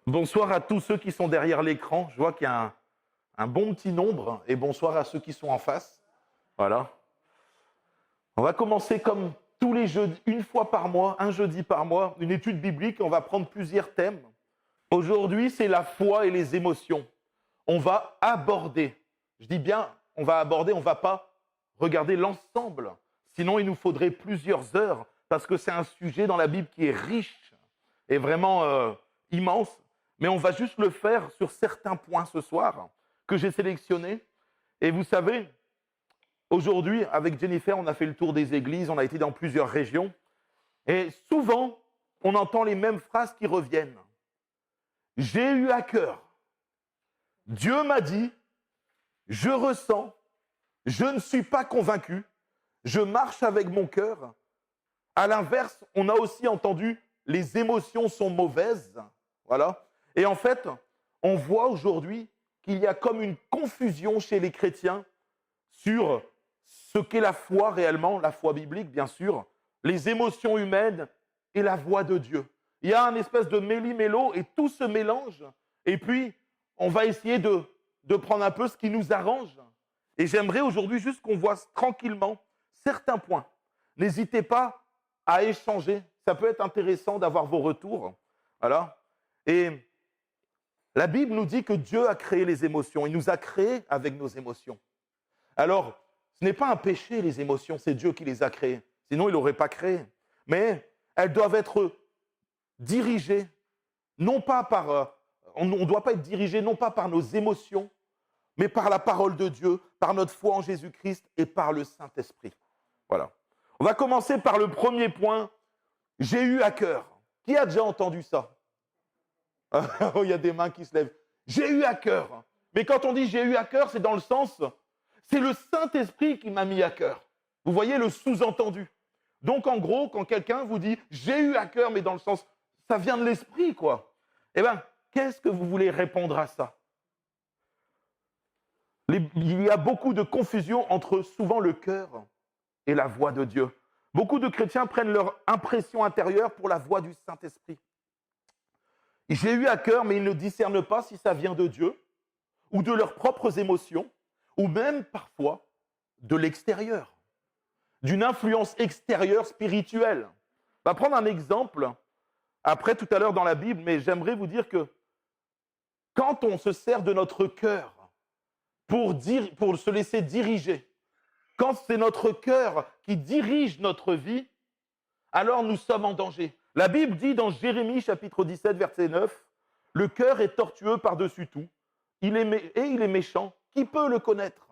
Bonsoir à tous ceux qui sont derrière l'écran. Je vois qu'il y a un bon petit nombre. Et bonsoir à ceux qui sont en face. Voilà. On va commencer comme tous les jeudis, une fois par mois, un jeudi par mois, une étude biblique. On va prendre plusieurs thèmes. Aujourd'hui, c'est la foi et les émotions. On va aborder, je dis bien, on va aborder, on ne va pas regarder l'ensemble. Sinon, il nous faudrait plusieurs heures parce que c'est un sujet dans la Bible qui est riche et vraiment immense. Mais on va juste le faire sur certains points ce soir que j'ai sélectionnés. Et vous savez, aujourd'hui, avec Jennifer, on a fait le tour des églises, on a été dans plusieurs régions. Et souvent, on entend les mêmes phrases qui reviennent. J'ai eu à cœur. Dieu m'a dit, je ressens, je ne suis pas convaincu, je marche avec mon cœur. À l'inverse, on a aussi entendu les émotions sont mauvaises. Voilà. Et en fait, on voit aujourd'hui qu'il y a comme une confusion chez les chrétiens sur ce qu'est la foi réellement, la foi biblique bien sûr, les émotions humaines et la voix de Dieu. Il y a une espèce de méli-mélo et tout se mélange. Et puis, on va essayer de prendre un peu ce qui nous arrange. Et j'aimerais aujourd'hui juste qu'on voit tranquillement certains points. N'hésitez pas à échanger. Ça peut être intéressant d'avoir vos retours. Voilà. Et la Bible nous dit que Dieu a créé les émotions. Il nous a créés avec nos émotions. Alors, ce n'est pas un péché, les émotions, c'est Dieu qui les a créées. Sinon, il n'aurait pas créé. Mais elles doivent être dirigées, non pas par... on ne doit pas être dirigé non pas par nos émotions, mais par la parole de Dieu, par notre foi en Jésus-Christ et par le Saint-Esprit. Voilà. On va commencer par le premier point. J'ai eu à cœur. Qui a déjà entendu ça? Oh, il y a des mains qui se lèvent. J'ai eu à cœur. Mais quand on dit j'ai eu à cœur, c'est dans le sens, c'est le Saint-Esprit qui m'a mis à cœur. Vous voyez le sous-entendu. Donc en gros, quand quelqu'un vous dit j'ai eu à cœur, mais dans le sens, ça vient de l'esprit, quoi. Eh bien, qu'est-ce que vous voulez répondre à ça? Il y a beaucoup de confusion entre souvent le cœur et la voix de Dieu. Beaucoup de chrétiens prennent leur impression intérieure pour la voix du Saint-Esprit. J'ai eu à cœur, mais ils ne discernent pas si ça vient de Dieu ou de leurs propres émotions, ou même parfois de l'extérieur, d'une influence extérieure spirituelle. On va prendre un exemple, après tout à l'heure dans la Bible, mais j'aimerais vous dire que quand on se sert de notre cœur pour se laisser diriger, quand c'est notre cœur qui dirige notre vie, alors nous sommes en danger. La Bible dit dans Jérémie chapitre 17, verset 9, « Le cœur est tortueux par-dessus tout, il est méchant, qui peut le connaître ?»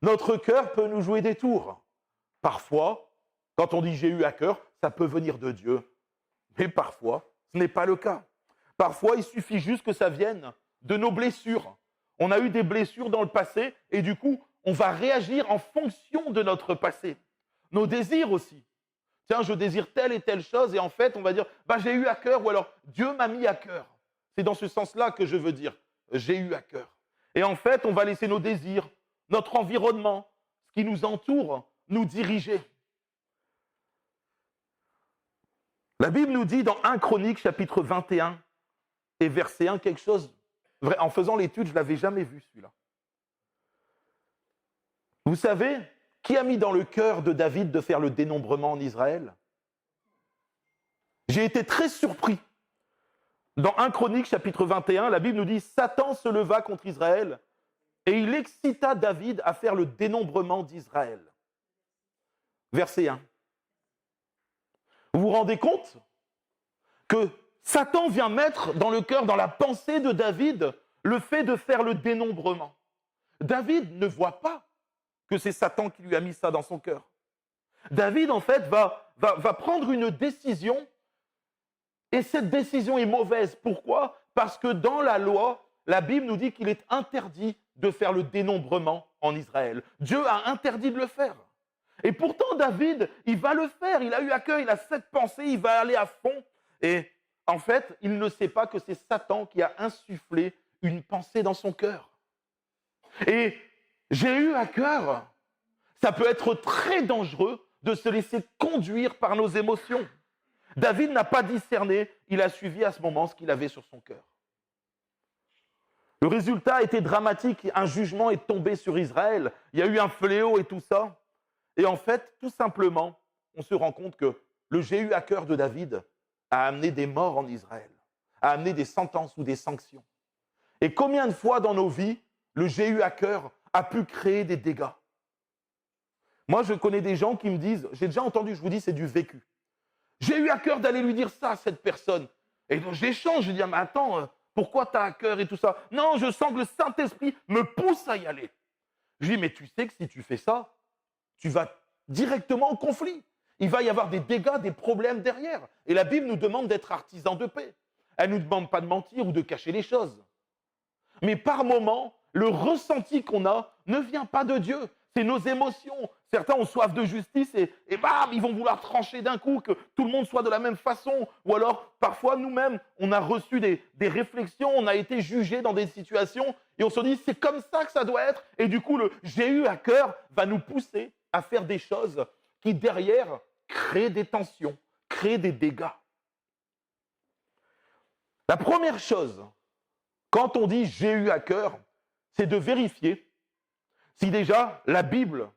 Notre cœur peut nous jouer des tours. Parfois, quand on dit « j'ai eu à cœur », ça peut venir de Dieu. Mais parfois, ce n'est pas le cas. Parfois, il suffit juste que ça vienne de nos blessures. On a eu des blessures dans le passé et du coup, on va réagir en fonction de notre passé. Nos désirs aussi. Tiens, je désire telle et telle chose et en fait, on va dire, j'ai eu à cœur ou alors Dieu m'a mis à cœur. C'est dans ce sens-là que je veux dire, j'ai eu à cœur. Et en fait, on va laisser nos désirs, notre environnement, ce qui nous entoure, nous diriger. La Bible nous dit dans 1 Chronique, chapitre 21 et verset 1, quelque chose, en faisant l'étude, je ne l'avais jamais vu celui-là. Vous savez, qui a mis dans le cœur de David de faire le dénombrement en Israël? J'ai été très surpris. Dans 1 Chronique, chapitre 21, la Bible nous dit « Satan se leva contre Israël et il excita David à faire le dénombrement d'Israël. » Verset 1. Vous vous rendez compte que Satan vient mettre dans le cœur, dans la pensée de David, le fait de faire le dénombrement. David ne voit pas que c'est Satan qui lui a mis ça dans son cœur. David, en fait, va prendre une décision et cette décision est mauvaise. Pourquoi? Parce que dans la loi, la Bible nous dit qu'il est interdit de faire le dénombrement en Israël. Dieu a interdit de le faire. Et pourtant, David, il va le faire. Il a eu à cœur, il a cette pensée, il va aller à fond. Et en fait, il ne sait pas que c'est Satan qui a insufflé une pensée dans son cœur. Et j'ai eu à cœur, ça peut être très dangereux de se laisser conduire par nos émotions. David n'a pas discerné, il a suivi à ce moment ce qu'il avait sur son cœur. Le résultat a été dramatique, un jugement est tombé sur Israël, il y a eu un fléau et tout ça. Et en fait, tout simplement, on se rend compte que le j'ai eu à cœur de David a amené des morts en Israël, a amené des sentences ou des sanctions. Et combien de fois dans nos vies, le j'ai eu à cœur a pu créer des dégâts? Moi, je connais des gens qui me disent, j'ai déjà entendu, je vous dis, c'est du vécu. J'ai eu à cœur d'aller lui dire ça à cette personne. Et donc j'échange, je dis, ah, mais attends, pourquoi tu as à cœur et tout ça? Non, je sens que le Saint-Esprit me pousse à y aller. Je dis, mais tu sais que si tu fais ça, tu vas directement au conflit. Il va y avoir des dégâts, des problèmes derrière. Et la Bible nous demande d'être artisans de paix. Elle ne nous demande pas de mentir ou de cacher les choses. Mais par moments, le ressenti qu'on a ne vient pas de Dieu. C'est nos émotions. Certains ont soif de justice et bam, ils vont vouloir trancher d'un coup, que tout le monde soit de la même façon. Ou alors, parfois, nous-mêmes, on a reçu des réflexions, on a été jugés dans des situations et on se dit, c'est comme ça que ça doit être. Et du coup, le j'ai eu à cœur va nous pousser à faire des choses qui, derrière, créent des tensions, créent des dégâts. La première chose, quand on dit j'ai eu à cœur, c'est de vérifier si déjà la Bible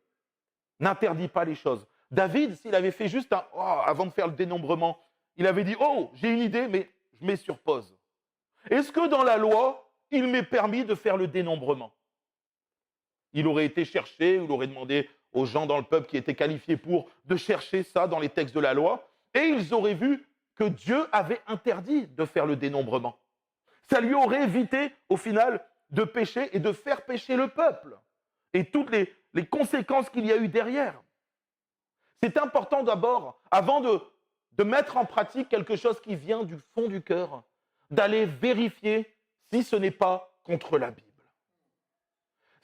n'interdit pas les choses. David, s'il avait fait juste avant de faire le dénombrement, il avait dit, oh, j'ai une idée, mais je mets sur pause. Est-ce que dans la loi, il m'est permis de faire le dénombrement? Il aurait été cherché, il aurait demandé aux gens dans le peuple qui étaient qualifiés de chercher ça dans les textes de la loi, et ils auraient vu que Dieu avait interdit de faire le dénombrement. Ça lui aurait évité, au final, de pécher et de faire pécher le peuple. Et toutes les conséquences qu'il y a eu derrière. C'est important d'abord, avant de mettre en pratique quelque chose qui vient du fond du cœur, d'aller vérifier si ce n'est pas contre la Bible.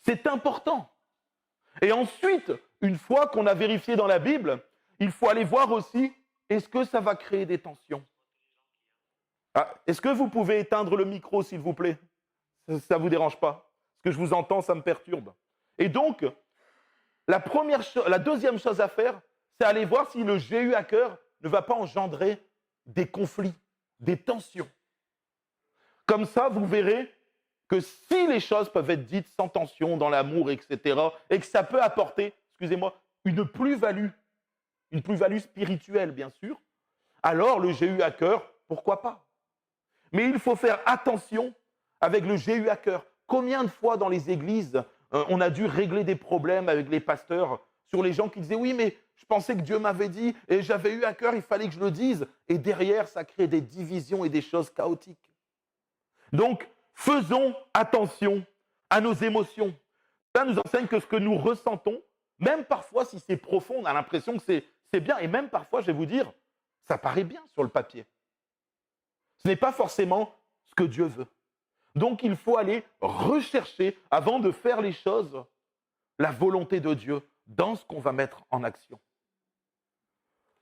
C'est important. Et ensuite, une fois qu'on a vérifié dans la Bible, il faut aller voir aussi, est-ce que ça va créer des tensions? Est-ce que vous pouvez éteindre le micro, s'il vous plaît? Ça ne vous dérange pas? Parce que je vous entends, ça me perturbe. Et donc, la deuxième chose à faire, c'est aller voir si le j'ai eu à cœur ne va pas engendrer des conflits, des tensions. Comme ça, vous verrez que si les choses peuvent être dites sans tension, dans l'amour, etc., et que ça peut apporter, excusez-moi, une plus-value spirituelle, bien sûr, alors le j'ai eu à cœur, pourquoi pas? Mais il faut faire attention avec le j'ai eu à cœur. Combien de fois dans les églises, on a dû régler des problèmes avec les pasteurs sur les gens qui disaient « Oui, mais je pensais que Dieu m'avait dit et j'avais eu à cœur, il fallait que je le dise. » Et derrière, ça crée des divisions et des choses chaotiques. Donc, faisons attention à nos émotions. Ça nous enseigne que ce que nous ressentons, même parfois si c'est profond, on a l'impression que c'est bien. Et même parfois, je vais vous dire, ça paraît bien sur le papier. Ce n'est pas forcément ce que Dieu veut. Donc, il faut aller rechercher, avant de faire les choses, la volonté de Dieu dans ce qu'on va mettre en action.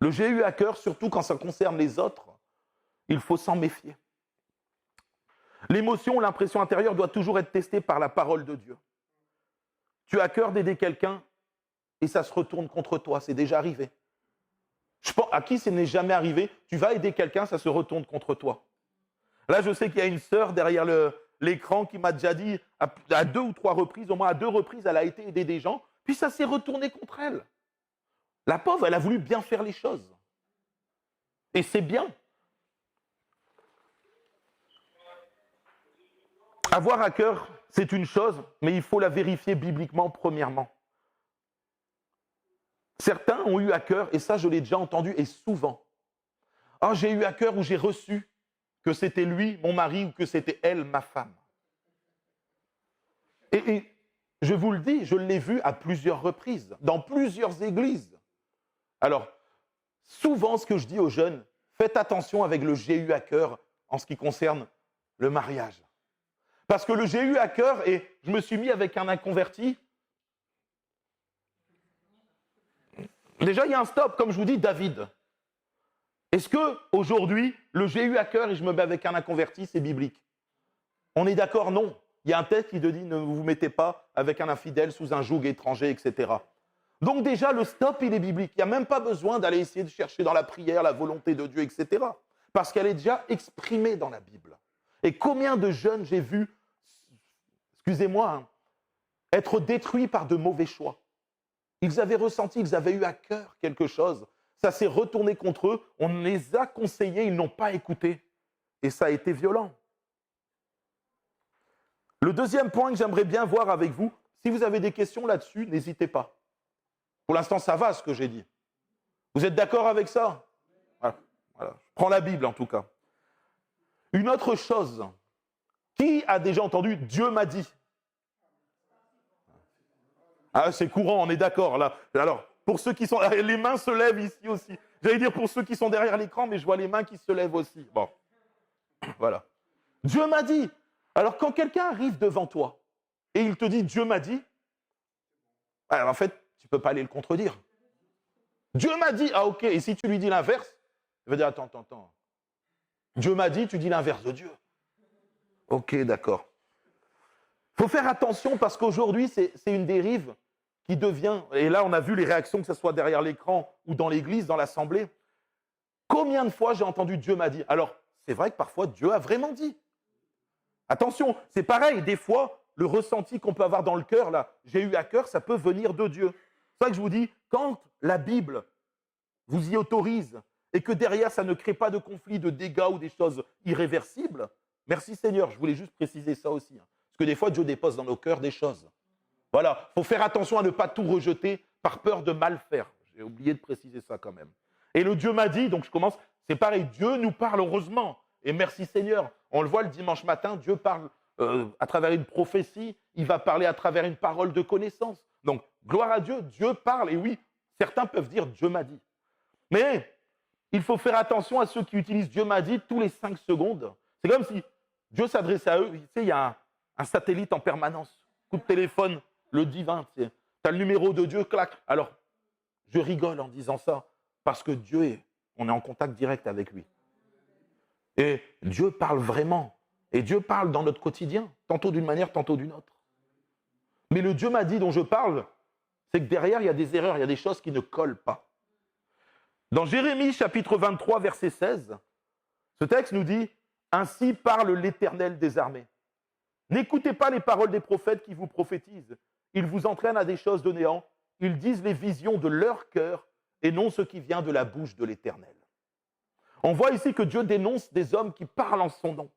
Le j'ai eu à cœur, surtout quand ça concerne les autres, il faut s'en méfier. L'émotion, l'impression intérieure doit toujours être testée par la parole de Dieu. Tu as à cœur d'aider quelqu'un et ça se retourne contre toi, c'est déjà arrivé. Je pense, à qui ce n'est jamais arrivé, tu vas aider quelqu'un, ça se retourne contre toi. Là, je sais qu'il y a une sœur derrière l'écran qui m'a déjà dit à 2 ou 3 reprises, au moins à 2 reprises, elle a été aider des gens, puis ça s'est retourné contre elle. La pauvre, elle a voulu bien faire les choses. Et c'est bien. Avoir à cœur, c'est une chose, mais il faut la vérifier bibliquement premièrement. Certains ont eu à cœur, et ça je l'ai déjà entendu, et souvent. Ah, j'ai eu à cœur ou j'ai reçu que c'était lui, mon mari, ou que c'était elle, ma femme. Et je vous le dis, je l'ai vu à plusieurs reprises, dans plusieurs églises. Alors, souvent ce que je dis aux jeunes, faites attention avec le j'ai eu à cœur en ce qui concerne le mariage. Parce que le j'ai eu à cœur, et je me suis mis avec un inconverti. Déjà, il y a un stop, comme je vous dis, David. Est-ce qu'aujourd'hui, le j'ai eu à cœur et je me mets avec un inconverti, c'est biblique? On est d'accord? Non. Il y a un texte qui te dit ne vous mettez pas avec un infidèle sous un joug étranger, etc. Donc déjà, le stop, il est biblique. Il n'y a même pas besoin d'aller essayer de chercher dans la prière la volonté de Dieu, etc. Parce qu'elle est déjà exprimée dans la Bible. Et combien de jeunes j'ai vu, excusez-moi, hein, être détruits par de mauvais choix. Ils avaient ressenti, ils avaient eu à cœur quelque chose. Ça s'est retourné contre eux. On les a conseillés, ils n'ont pas écouté. Et ça a été violent. Le deuxième point que j'aimerais bien voir avec vous, si vous avez des questions là-dessus, n'hésitez pas. Pour l'instant, ça va ce que j'ai dit. Vous êtes d'accord avec ça? Voilà. Je prends la Bible en tout cas. Une autre chose, qui a déjà entendu « Dieu m'a dit » ? Ah, c'est courant, on est d'accord là. Alors, pour ceux qui sont... Les mains se lèvent ici aussi. J'allais dire pour ceux qui sont derrière l'écran, mais je vois les mains qui se lèvent aussi. Bon, voilà. Dieu m'a dit. Alors, quand quelqu'un arrive devant toi et il te dit « Dieu m'a dit », alors en fait, tu ne peux pas aller le contredire. Dieu m'a dit, ah ok, et si tu lui dis l'inverse, il va dire, attends. Dieu m'a dit, tu dis l'inverse de Dieu. Ok, d'accord. Il faut faire attention parce qu'aujourd'hui, c'est une dérive qui devient, et là on a vu les réactions, que ce soit derrière l'écran ou dans l'église, dans l'assemblée. Combien de fois j'ai entendu Dieu m'a dit? Alors, c'est vrai que parfois Dieu a vraiment dit. Attention, c'est pareil, des fois, le ressenti qu'on peut avoir dans le cœur, là, j'ai eu à cœur, ça peut venir de Dieu. C'est pour ça que je vous dis, quand la Bible vous y autorise et que derrière, ça ne crée pas de conflit, de dégâts ou des choses irréversibles, merci Seigneur, je voulais juste préciser ça aussi. Parce que des fois, Dieu dépose dans nos cœurs des choses. Voilà, il faut faire attention à ne pas tout rejeter par peur de mal faire. J'ai oublié de préciser ça quand même. Et le Dieu m'a dit, donc je commence, c'est pareil, Dieu nous parle heureusement. Et merci Seigneur. On le voit le dimanche matin, Dieu parle à travers une prophétie, il va parler à travers une parole de connaissance. Donc, gloire à Dieu, Dieu parle. Et oui, certains peuvent dire Dieu m'a dit. Mais il faut faire attention à ceux qui utilisent Dieu m'a dit tous les 5 secondes. C'est comme si Dieu s'adressait à eux. Tu sais, il y a un satellite en permanence. Coup de téléphone, le divin. Tu as le numéro de Dieu, clac. Alors, je rigole en disant ça parce que Dieu on est en contact direct avec lui. Et Dieu parle vraiment. Et Dieu parle dans notre quotidien, tantôt d'une manière, tantôt d'une autre. Mais le Dieu m'a dit dont je parle, c'est que derrière, il y a des erreurs, il y a des choses qui ne collent pas. Dans Jérémie, chapitre 23, verset 16, ce texte nous dit « Ainsi parle l'Éternel des armées. N'écoutez pas les paroles des prophètes qui vous prophétisent. Ils vous entraînent à des choses de néant. Ils disent les visions de leur cœur et non ce qui vient de la bouche de l'Éternel. » On voit ici que Dieu dénonce des hommes qui parlent en son nom.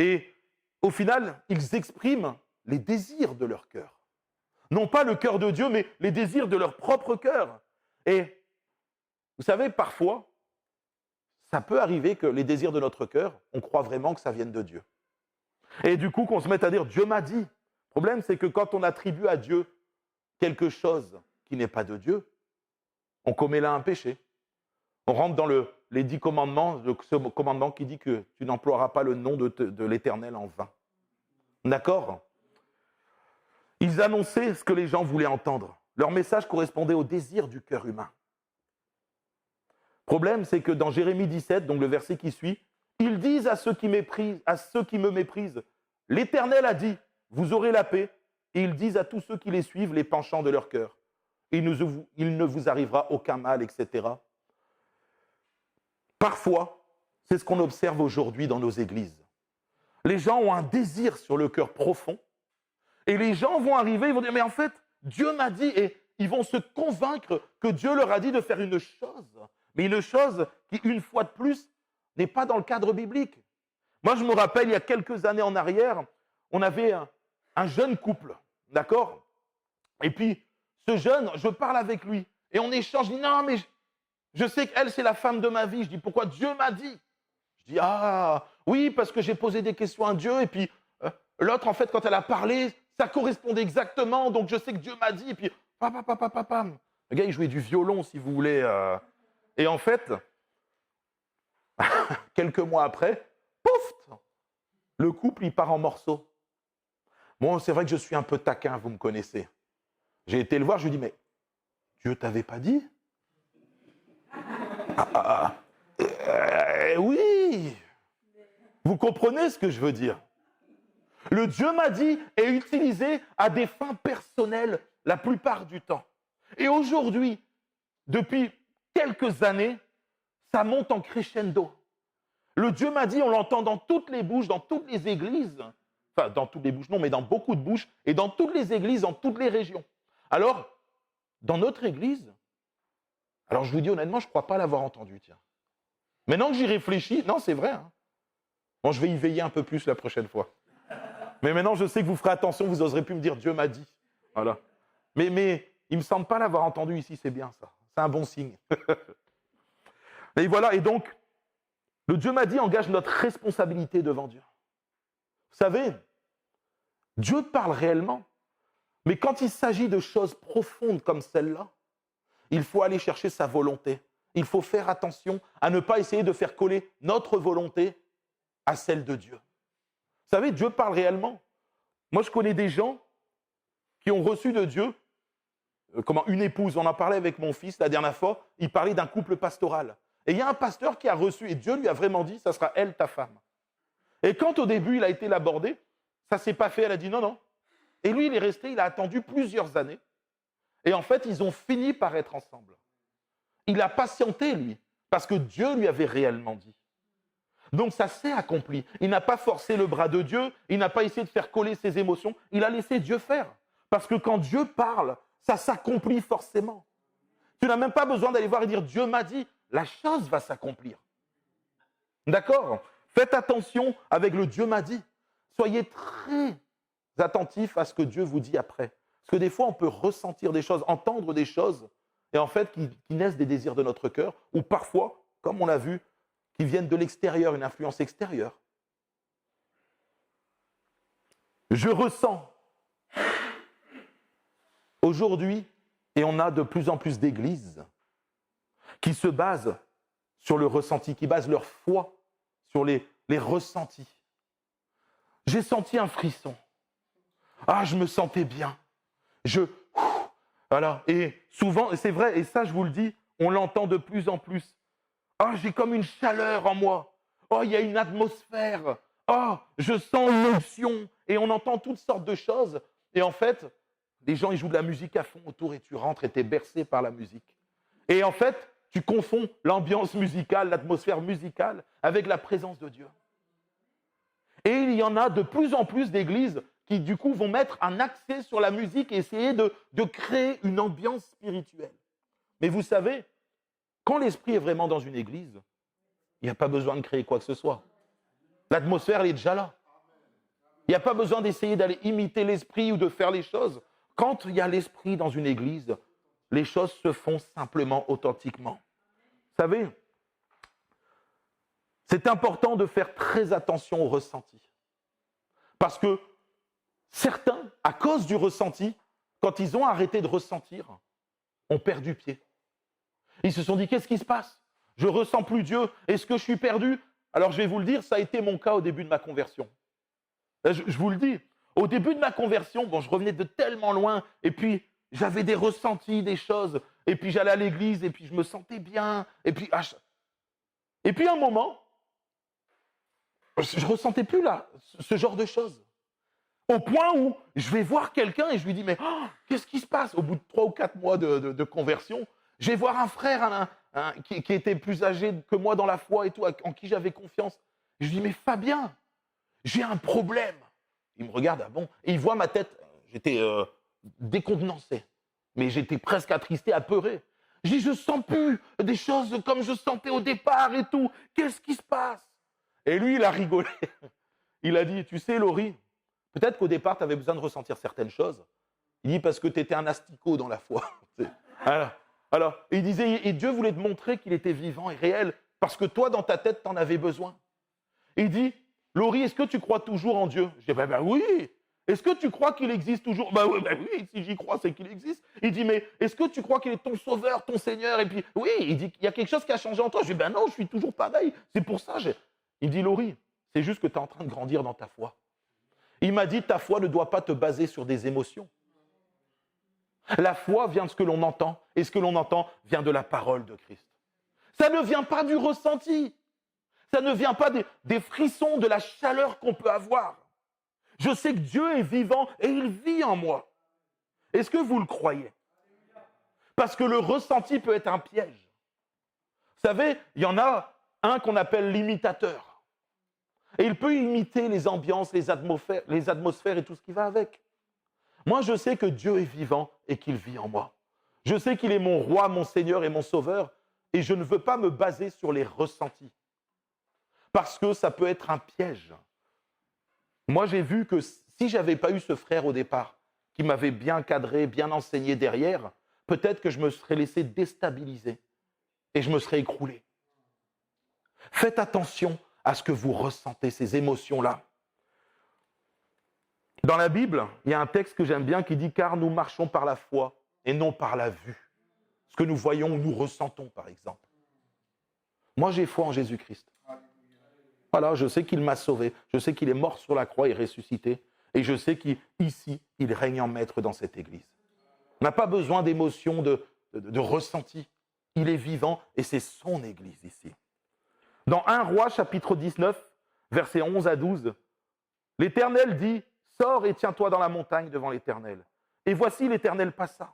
Et au final, ils expriment les désirs de leur cœur. Non pas le cœur de Dieu, mais les désirs de leur propre cœur. Et vous savez, parfois, ça peut arriver que les désirs de notre cœur, on croit vraiment que ça vienne de Dieu. Et du coup, qu'on se mette à dire « Dieu m'a dit ». Le problème, c'est que quand on attribue à Dieu quelque chose qui n'est pas de Dieu, on commet là un péché. On rentre dans les 10 commandements, ce commandement qui dit que tu n'emploieras pas le nom de l'Éternel en vain. D'accord ? Ils annonçaient ce que les gens voulaient entendre. Leur message correspondait au désir du cœur humain. Le problème, c'est que dans Jérémie 17, donc le verset qui suit, ils disent à ceux qui me méprisent, l'Éternel a dit, vous aurez la paix, et ils disent à tous ceux qui les suivent les penchants de leur cœur. Il ne vous arrivera aucun mal, etc. Parfois, c'est ce qu'on observe aujourd'hui dans nos églises. Les gens ont un désir sur le cœur profond, et les gens vont arriver, ils vont dire, mais en fait, Dieu m'a dit, et ils vont se convaincre que Dieu leur a dit de faire une chose, mais une chose qui, une fois de plus, n'est pas dans le cadre biblique. Moi, je me rappelle, il y a quelques années en arrière, on avait un jeune couple, d'accord? Et puis, ce jeune, je parle avec lui, et on échange, je dis, non, mais je sais qu'elle, c'est la femme de ma vie. Je dis, pourquoi Dieu m'a dit? Je dis, ah, oui, parce que j'ai posé des questions à Dieu, et puis l'autre, en fait, quand elle a parlé, ça correspondait exactement, donc je sais que Dieu m'a dit, et puis, pam. Le gars, il jouait du violon, si vous voulez. Et en fait, quelques mois après, pouf, le couple, il part en morceaux. Bon, c'est vrai que je suis un peu taquin, vous me connaissez. J'ai été le voir, je lui ai dit, mais Dieu t'avait pas dit? Oui. Vous comprenez ce que je veux dire? Le Dieu m'a dit est utilisé à des fins personnelles la plupart du temps. Et aujourd'hui, depuis quelques années, ça monte en crescendo. Le Dieu m'a dit, on l'entend dans toutes les bouches, dans toutes les églises. Enfin, dans toutes les bouches, non, mais dans beaucoup de bouches, et dans toutes les églises, dans toutes les régions. Alors, dans notre église, alors je vous dis honnêtement, je ne crois pas l'avoir entendu, tiens. Maintenant que j'y réfléchis, non, c'est vrai. Hein. Bon, je vais y veiller un peu plus la prochaine fois. Mais maintenant, je sais que vous ferez attention, vous n'oserez plus me dire « Dieu m'a dit ». Voilà. Mais il ne me semble pas l'avoir entendu ici, c'est bien ça. C'est un bon signe. Et voilà, et donc, le Dieu m'a dit engage notre responsabilité devant Dieu. Vous savez, Dieu parle réellement, mais quand il s'agit de choses profondes comme celle-là, il faut aller chercher sa volonté. Il faut faire attention à ne pas essayer de faire coller notre volonté à celle de Dieu. Vous savez, Dieu parle réellement. Moi, je connais des gens qui ont reçu de Dieu comment une épouse. On en parlait avec mon fils la dernière fois. Il parlait d'un couple pastoral. Et il y a un pasteur qui a reçu, et Dieu lui a vraiment dit, ça sera elle, ta femme. Et quand au début, il a été l'abordé, ça ne s'est pas fait. Elle a dit non, non. Et lui, il est resté, il a attendu plusieurs années. Et en fait, ils ont fini par être ensemble. Il a patienté, lui, parce que Dieu lui avait réellement dit. Donc ça s'est accompli. Il n'a pas forcé le bras de Dieu, il n'a pas essayé de faire coller ses émotions, il a laissé Dieu faire. Parce que quand Dieu parle, ça s'accomplit forcément. Tu n'as même pas besoin d'aller voir et dire « Dieu m'a dit », la chose va s'accomplir. D'accord ? Faites attention avec le « Dieu m'a dit ». Soyez très attentifs à ce que Dieu vous dit après. Parce que des fois, on peut ressentir des choses, entendre des choses, et en fait, qui naissent des désirs de notre cœur, ou parfois, comme on l'a vu, qui viennent de l'extérieur, une influence extérieure. Je ressens aujourd'hui, et on a de plus en plus d'églises qui se basent sur le ressenti, qui basent leur foi sur les ressentis. J'ai senti un frisson. Ah, je me sentais bien. Voilà. Et souvent, c'est vrai, et ça je vous le dis, on l'entend de plus en plus. Oh, j'ai comme une chaleur en moi. Oh, il y a une atmosphère. Oh, je sens une onction. Et on entend toutes sortes de choses. Et en fait, les gens, ils jouent de la musique à fond autour et tu rentres et tu es bercé par la musique. Et en fait, tu confonds l'ambiance musicale, l'atmosphère musicale avec la présence de Dieu. Et il y en a de plus en plus d'églises qui, du coup, vont mettre un accès sur la musique et essayer de créer une ambiance spirituelle. Mais vous savez, quand l'esprit est vraiment dans une église, il n'y a pas besoin de créer quoi que ce soit. L'atmosphère, elle est déjà là. Il n'y a pas besoin d'essayer d'aller imiter l'esprit ou de faire les choses. Quand il y a l'esprit dans une église, les choses se font simplement, authentiquement. Vous savez, c'est important de faire très attention au ressenti. Parce que certains, à cause du ressenti, quand ils ont arrêté de ressentir, ont perdu pied. Ils se sont dit, qu'est-ce qui se passe ? Je ne ressens plus Dieu. Est-ce que je suis perdu ? Alors je vais vous le dire, ça a été mon cas au début de ma conversion. Je vous le dis, au début de ma conversion, bon, je revenais de tellement loin, et puis j'avais des ressentis, des choses, et puis j'allais à l'église, et puis je me sentais bien, et puis à un moment, je ne ressentais plus là, ce genre de choses. Au point où je vais voir quelqu'un et je lui dis, mais qu'est-ce qui se passe ? Au bout de 3 ou 4 mois de conversion, je vais voir un frère qui était plus âgé que moi dans la foi et tout, en qui j'avais confiance. Je lui dis, mais Fabien, j'ai un problème. Il me regarde, ah bon ? Et il voit ma tête. J'étais décontenancé, mais j'étais presque attristé, apeuré. Je dis, je ne sens plus des choses comme je sentais au départ et tout. Qu'est-ce qui se passe ? Et lui, il a rigolé. Il a dit, tu sais, Laurie, peut-être qu'au départ, tu avais besoin de ressentir certaines choses. Il dit, parce que tu étais un asticot dans la foi. Alors, il disait, et Dieu voulait te montrer qu'il était vivant et réel, parce que toi, dans ta tête, tu en avais besoin. Il dit, Laurie, est-ce que tu crois toujours en Dieu ? Je dis, ben oui. Est-ce que tu crois qu'il existe toujours ? Ben oui, si j'y crois, c'est qu'il existe. Il dit, mais est-ce que tu crois qu'il est ton sauveur, ton Seigneur ? Et puis, oui, il dit, il y a quelque chose qui a changé en toi. Je dis, ben non, je suis toujours pareil. C'est pour ça. Il dit, Laurie, c'est juste que tu es en train de grandir dans ta foi. Il m'a dit, ta foi ne doit pas te baser sur des émotions. La foi vient de ce que l'on entend, et ce que l'on entend vient de la parole de Christ. Ça ne vient pas du ressenti. Ça ne vient pas des frissons, de la chaleur qu'on peut avoir. Je sais que Dieu est vivant et il vit en moi. Est-ce que vous le croyez ? Parce que le ressenti peut être un piège. Vous savez, il y en a un qu'on appelle l'imitateur. Et il peut imiter les ambiances, les atmosphères et tout ce qui va avec. Moi, je sais que Dieu est vivant et qu'il vit en moi. Je sais qu'il est mon roi, mon Seigneur et mon Sauveur. Et je ne veux pas me baser sur les ressentis. Parce que ça peut être un piège. Moi, j'ai vu que si je n'avais pas eu ce frère au départ, qui m'avait bien cadré, bien enseigné derrière, peut-être que je me serais laissé déstabiliser et je me serais écroulé. Faites attention à ce que vous ressentez, ces émotions-là. Dans la Bible, il y a un texte que j'aime bien qui dit « Car nous marchons par la foi et non par la vue ». Ce que nous voyons ou nous ressentons, par exemple. Moi, j'ai foi en Jésus-Christ. Voilà, je sais qu'il m'a sauvé, je sais qu'il est mort sur la croix et ressuscité, et je sais qu'ici, il règne en maître dans cette église. On n'a pas besoin d'émotions, de ressenti. Il est vivant et c'est son église ici. Dans 1 Roi, chapitre 19, versets 11 à 12, l'Éternel dit « Sors et tiens-toi dans la montagne devant l'Éternel. » Et voici l'Éternel passa.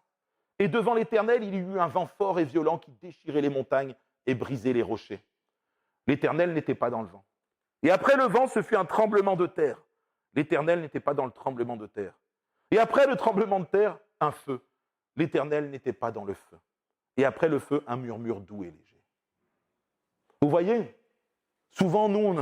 Et devant l'Éternel, il y eut un vent fort et violent qui déchirait les montagnes et brisait les rochers. L'Éternel n'était pas dans le vent. Et après le vent, ce fut un tremblement de terre. L'Éternel n'était pas dans le tremblement de terre. Et après le tremblement de terre, un feu. L'Éternel n'était pas dans le feu. Et après le feu, un murmure doux et léger. Vous voyez, souvent, nous,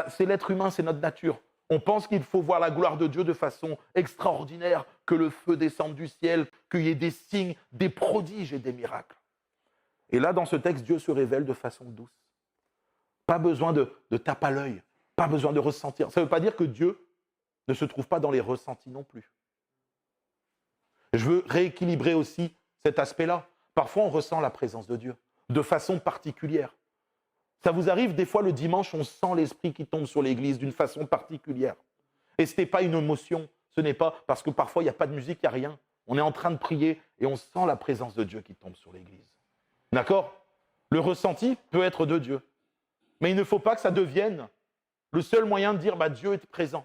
c'est l'être humain, c'est notre nature. On pense qu'il faut voir la gloire de Dieu de façon extraordinaire, que le feu descende du ciel, qu'il y ait des signes, des prodiges et des miracles. Et là, dans ce texte, Dieu se révèle de façon douce. Pas besoin de tape à l'œil, pas besoin de ressentir. Ça ne veut pas dire que Dieu ne se trouve pas dans les ressentis non plus. Je veux rééquilibrer aussi cet aspect-là. Parfois, on ressent la présence de Dieu de façon particulière. Ça vous arrive, des fois, le dimanche, on sent l'esprit qui tombe sur l'église d'une façon particulière. Et ce n'est pas une émotion, ce n'est pas parce que parfois, il n'y a pas de musique, il n'y a rien. On est en train de prier et on sent la présence de Dieu qui tombe sur l'église. D'accord ? Le ressenti peut être de Dieu. Mais il ne faut pas que ça devienne le seul moyen de dire « Dieu est présent ».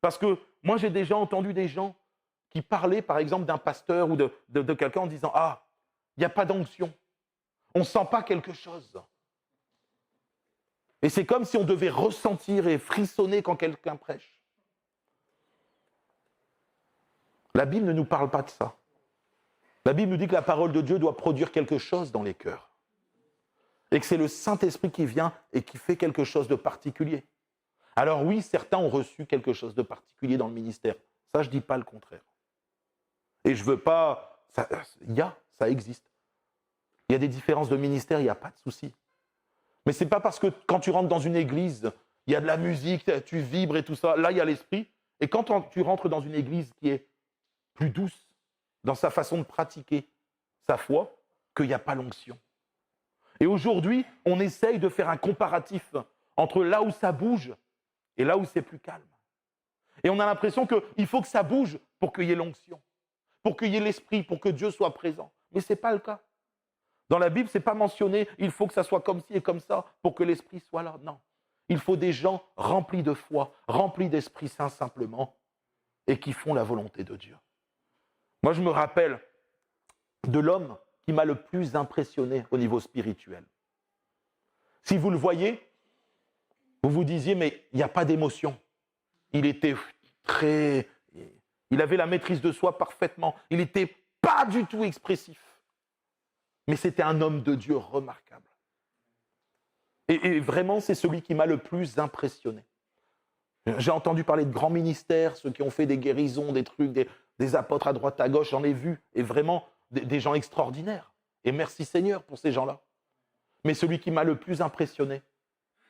Parce que moi, j'ai déjà entendu des gens qui parlaient, par exemple, d'un pasteur ou de quelqu'un en disant « Ah, il n'y a pas d'onction. On ne sent pas quelque chose. » Et c'est comme si on devait ressentir et frissonner quand quelqu'un prêche. La Bible ne nous parle pas de ça. La Bible nous dit que la parole de Dieu doit produire quelque chose dans les cœurs. Et que c'est le Saint-Esprit qui vient et qui fait quelque chose de particulier. Alors oui, certains ont reçu quelque chose de particulier dans le ministère. Ça, je ne dis pas le contraire. Et je ne veux pas... Ça existe. Il y a des différences de ministère, il n'y a pas de souci. Mais ce n'est pas parce que quand tu rentres dans une église, il y a de la musique, tu vibres et tout ça, là il y a l'esprit. Et quand tu rentres dans une église qui est plus douce dans sa façon de pratiquer sa foi, qu'il n'y a pas l'onction. Et aujourd'hui, on essaye de faire un comparatif entre là où ça bouge et là où c'est plus calme. Et on a l'impression qu'il faut que ça bouge pour qu'il y ait l'onction, pour qu'il y ait l'esprit, pour que Dieu soit présent. Mais ce n'est pas le cas. Dans la Bible, ce n'est pas mentionné, il faut que ça soit comme ci et comme ça pour que l'Esprit soit là. Non. Il faut des gens remplis de foi, remplis d'Esprit Saint simplement, et qui font la volonté de Dieu. Moi, je me rappelle de l'homme qui m'a le plus impressionné au niveau spirituel. Si vous le voyez, vous vous disiez, mais il n'y a pas d'émotion. Il était il avait la maîtrise de soi parfaitement. Il n'était pas du tout expressif. Mais c'était un homme de Dieu remarquable. Et vraiment, c'est celui qui m'a le plus impressionné. J'ai entendu parler de grands ministères, ceux qui ont fait des guérisons, des trucs, des apôtres à droite, à gauche, j'en ai vu. Et vraiment, des gens extraordinaires. Et merci Seigneur pour ces gens-là. Mais celui qui m'a le plus impressionné,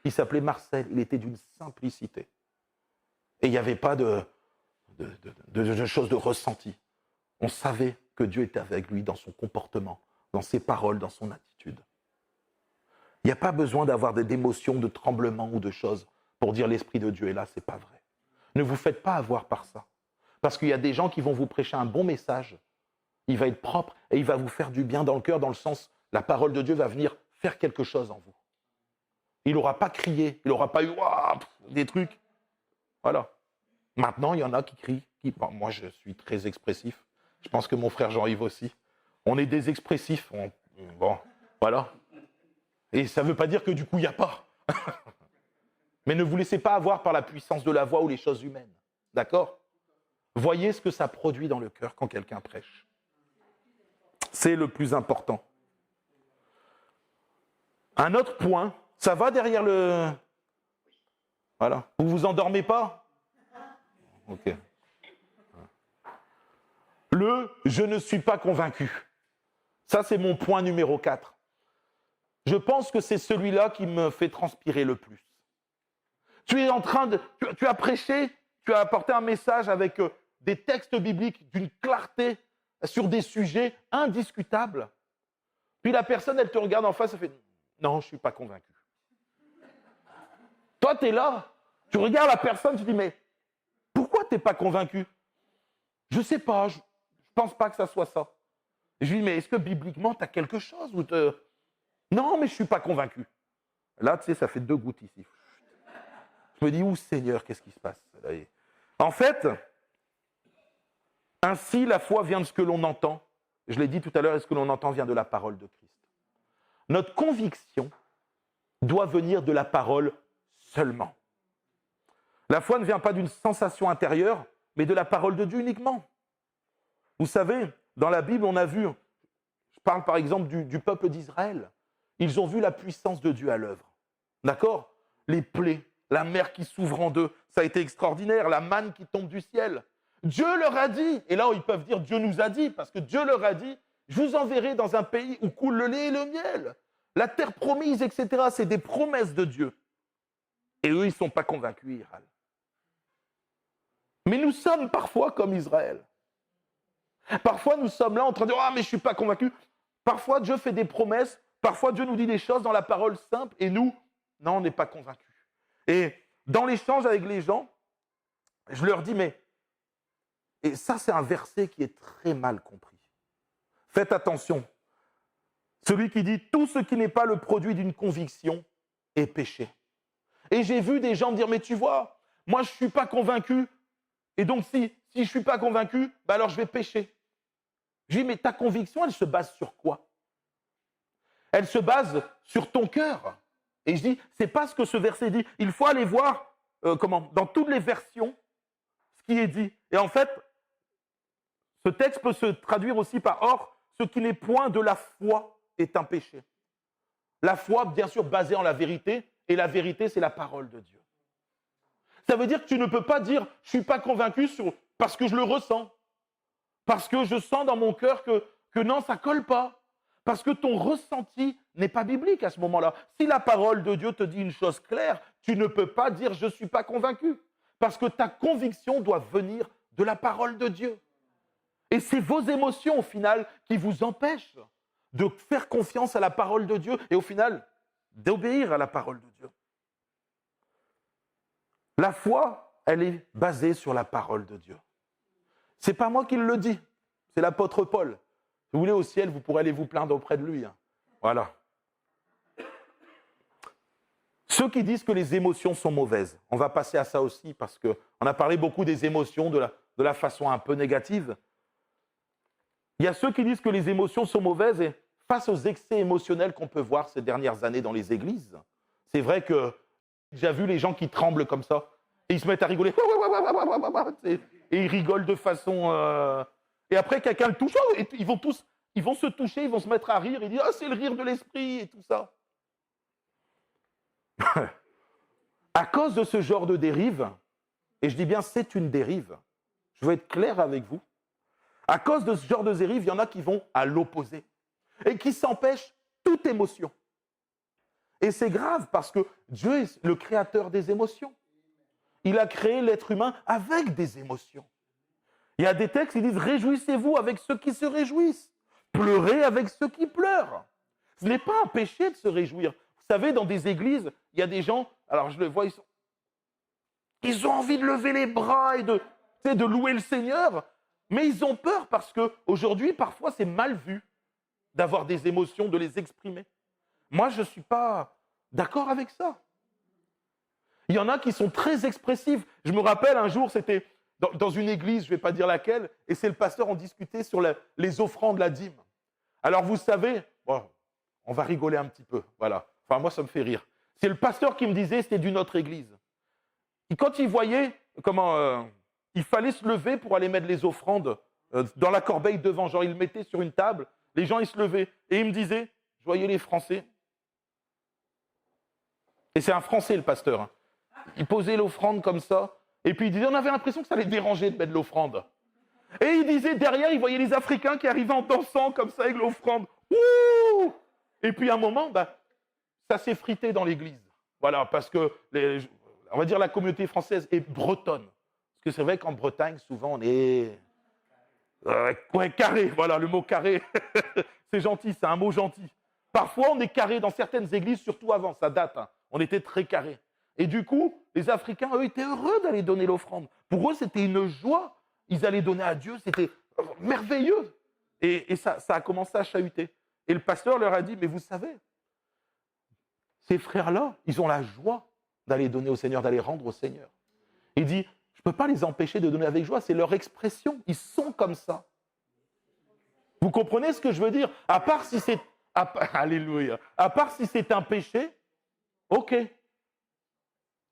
il s'appelait Marcel, il était d'une simplicité. Et il n'y avait pas de choses de ressenti. On savait que Dieu était avec lui dans son comportement, dans ses paroles, dans son attitude. Il n'y a pas besoin d'avoir d'émotions, de tremblements ou de choses pour dire l'Esprit de Dieu est là, ce n'est pas vrai. Ne vous faites pas avoir par ça. Parce qu'il y a des gens qui vont vous prêcher un bon message, il va être propre et il va vous faire du bien dans le cœur, dans le sens, la parole de Dieu va venir faire quelque chose en vous. Il n'aura pas crié, il n'aura pas eu des trucs. Voilà. Maintenant, il y en a qui crient. Moi, je suis très expressif. Je pense que mon frère Jean-Yves aussi. On est des expressifs. Bon, voilà. Et ça ne veut pas dire que du coup, il n'y a pas. Mais ne vous laissez pas avoir par la puissance de la voix ou les choses humaines. D'accord? Voyez ce que ça produit dans le cœur quand quelqu'un prêche. C'est le plus important. Un autre point, ça va derrière le... Voilà. Vous ne vous endormez pas? Ok. Le « je ne suis pas convaincu ». Ça, c'est mon point numéro 4. Je pense que c'est celui-là qui me fait transpirer le plus. Tu es en train de... Tu as prêché, tu as apporté un message avec des textes bibliques d'une clarté sur des sujets indiscutables. Puis la personne, elle te regarde en face, elle fait « Non, je ne suis pas convaincu ». Toi, tu es là, tu regardes la personne, tu dis « Mais pourquoi tu n'es pas convaincu ?» Je ne sais pas, je ne pense pas que ça soit ça. Et je lui dis « Mais est-ce que bibliquement, tu as quelque chose ou te... » Non, mais je ne suis pas convaincu. Là, tu sais, ça fait 2 gouttes ici. Je me dis, où Seigneur, qu'est-ce qui se passe? En fait, ainsi la foi vient de ce que l'on entend. Je l'ai dit tout à l'heure, et ce que l'on entend vient de la parole de Christ. Notre conviction doit venir de la parole seulement. La foi ne vient pas d'une sensation intérieure, mais de la parole de Dieu uniquement. Vous savez, dans la Bible, on a vu, je parle par exemple du peuple d'Israël, ils ont vu la puissance de Dieu à l'œuvre. D'accord? Les plaies, la mer qui s'ouvre en deux, ça a été extraordinaire, la manne qui tombe du ciel. Dieu leur a dit, et là ils peuvent dire Dieu nous a dit, parce que Dieu leur a dit, je vous enverrai dans un pays où coule le lait et le miel. La terre promise, etc. C'est des promesses de Dieu. Et eux, ils ne sont pas convaincus, Israël. Mais nous sommes parfois comme Israël. Parfois, nous sommes là en train de dire « Ah, mais je ne suis pas convaincu ». Parfois, Dieu fait des promesses. Parfois, Dieu nous dit des choses dans la parole simple. Et nous, non, on n'est pas convaincus. Et dans l'échange avec les gens, je leur dis « Mais… » Et ça, c'est un verset qui est très mal compris. Faites attention. Celui qui dit « Tout ce qui n'est pas le produit d'une conviction est péché ». Et j'ai vu des gens me dire « Mais tu vois, moi, je ne suis pas convaincu. Et donc, si je ne suis pas convaincu, bah alors je vais pécher. » Je dis, mais ta conviction, elle se base sur quoi? Elle se base sur ton cœur. Et je dis, c'est pas ce que ce verset dit. Il faut aller voir dans toutes les versions ce qui est dit. Et en fait, ce texte peut se traduire aussi par « Or, ce qui n'est point de la foi est un péché ». La foi, bien sûr, basée en la vérité. Et la vérité, c'est la parole de Dieu. Ça veut dire que tu ne peux pas dire « je ne suis pas convaincu parce que je le ressens ». Parce que je sens dans mon cœur que non, ça ne colle pas. Parce que ton ressenti n'est pas biblique à ce moment-là. Si la parole de Dieu te dit une chose claire, tu ne peux pas dire « je ne suis pas convaincu ». Parce que ta conviction doit venir de la parole de Dieu. Et c'est vos émotions, au final, qui vous empêchent de faire confiance à la parole de Dieu et au final, d'obéir à la parole de Dieu. La foi, elle est basée sur la parole de Dieu. Ce n'est pas moi qui le dis, c'est l'apôtre Paul. Si vous voulez au ciel, vous pourrez aller vous plaindre auprès de lui. Voilà. Ceux qui disent que les émotions sont mauvaises, on va passer à ça aussi parce qu'on a parlé beaucoup des émotions de la façon un peu négative. Il y a ceux qui disent que les émotions sont mauvaises et face aux excès émotionnels qu'on peut voir ces dernières années dans les églises, c'est vrai que j'ai déjà vu les gens qui tremblent comme ça et ils se mettent à rigoler. Et ils rigolent de façon... Et après, quelqu'un le touche, et ils vont se toucher, ils vont se mettre à rire, et dire « Ah, c'est le rire de l'esprit » et tout ça. À cause de ce genre de dérive, et je dis bien c'est une dérive, je veux être clair avec vous, à cause de ce genre de dérive, il y en a qui vont à l'opposé, et qui s'empêchent toute émotion. Et c'est grave parce que Dieu est le créateur des émotions. Il a créé l'être humain avec des émotions. Il y a des textes qui disent « Réjouissez-vous avec ceux qui se réjouissent, pleurez avec ceux qui pleurent ». Ce n'est pas un péché de se réjouir. Vous savez, dans des églises, il y a des gens, alors je le vois, ils ont envie de lever les bras et de louer le Seigneur, mais ils ont peur parce qu'aujourd'hui, parfois, c'est mal vu d'avoir des émotions, de les exprimer. Moi, je ne suis pas d'accord avec ça. Il y en a qui sont très expressifs. Je me rappelle un jour, c'était dans une église, je ne vais pas dire laquelle, et c'est le pasteur, on discutait sur les offrandes, la dîme. Alors vous savez, bon, on va rigoler un petit peu, voilà. Enfin moi ça me fait rire. C'est le pasteur qui me disait, c'était d'une autre église. Et quand il voyait comment il fallait se lever pour aller mettre les offrandes dans la corbeille devant, genre il le mettait sur une table, les gens ils se levaient. Et il me disait, je voyais les Français. Et c'est un Français le pasteur. Hein. Il posait l'offrande comme ça. Et puis il disait, on avait l'impression que ça les dérangeait de mettre l'offrande. Et il disait, derrière, il voyait les Africains qui arrivaient en dansant comme ça avec l'offrande. Ouh! Et puis à un moment, ça s'est frité dans l'église. Voilà, parce que, on va dire, la communauté française est bretonne. Parce que c'est vrai qu'en Bretagne, souvent, on est... ouais, carré, voilà, le mot carré. C'est gentil, c'est un mot gentil. Parfois, on est carré dans certaines églises, surtout avant, ça date. Hein. On était très carré. Et du coup, les Africains, eux, étaient heureux d'aller donner l'offrande. Pour eux, c'était une joie. Ils allaient donner à Dieu, c'était merveilleux. Et ça a commencé à chahuter. Et le pasteur leur a dit, mais vous savez, ces frères-là, ils ont la joie d'aller donner au Seigneur, d'aller rendre au Seigneur. Il dit, je ne peux pas les empêcher de donner avec joie, c'est leur expression, ils sont comme ça. Vous comprenez ce que je veux dire? À part si c'est... Alléluia. À part si c'est un péché, ok.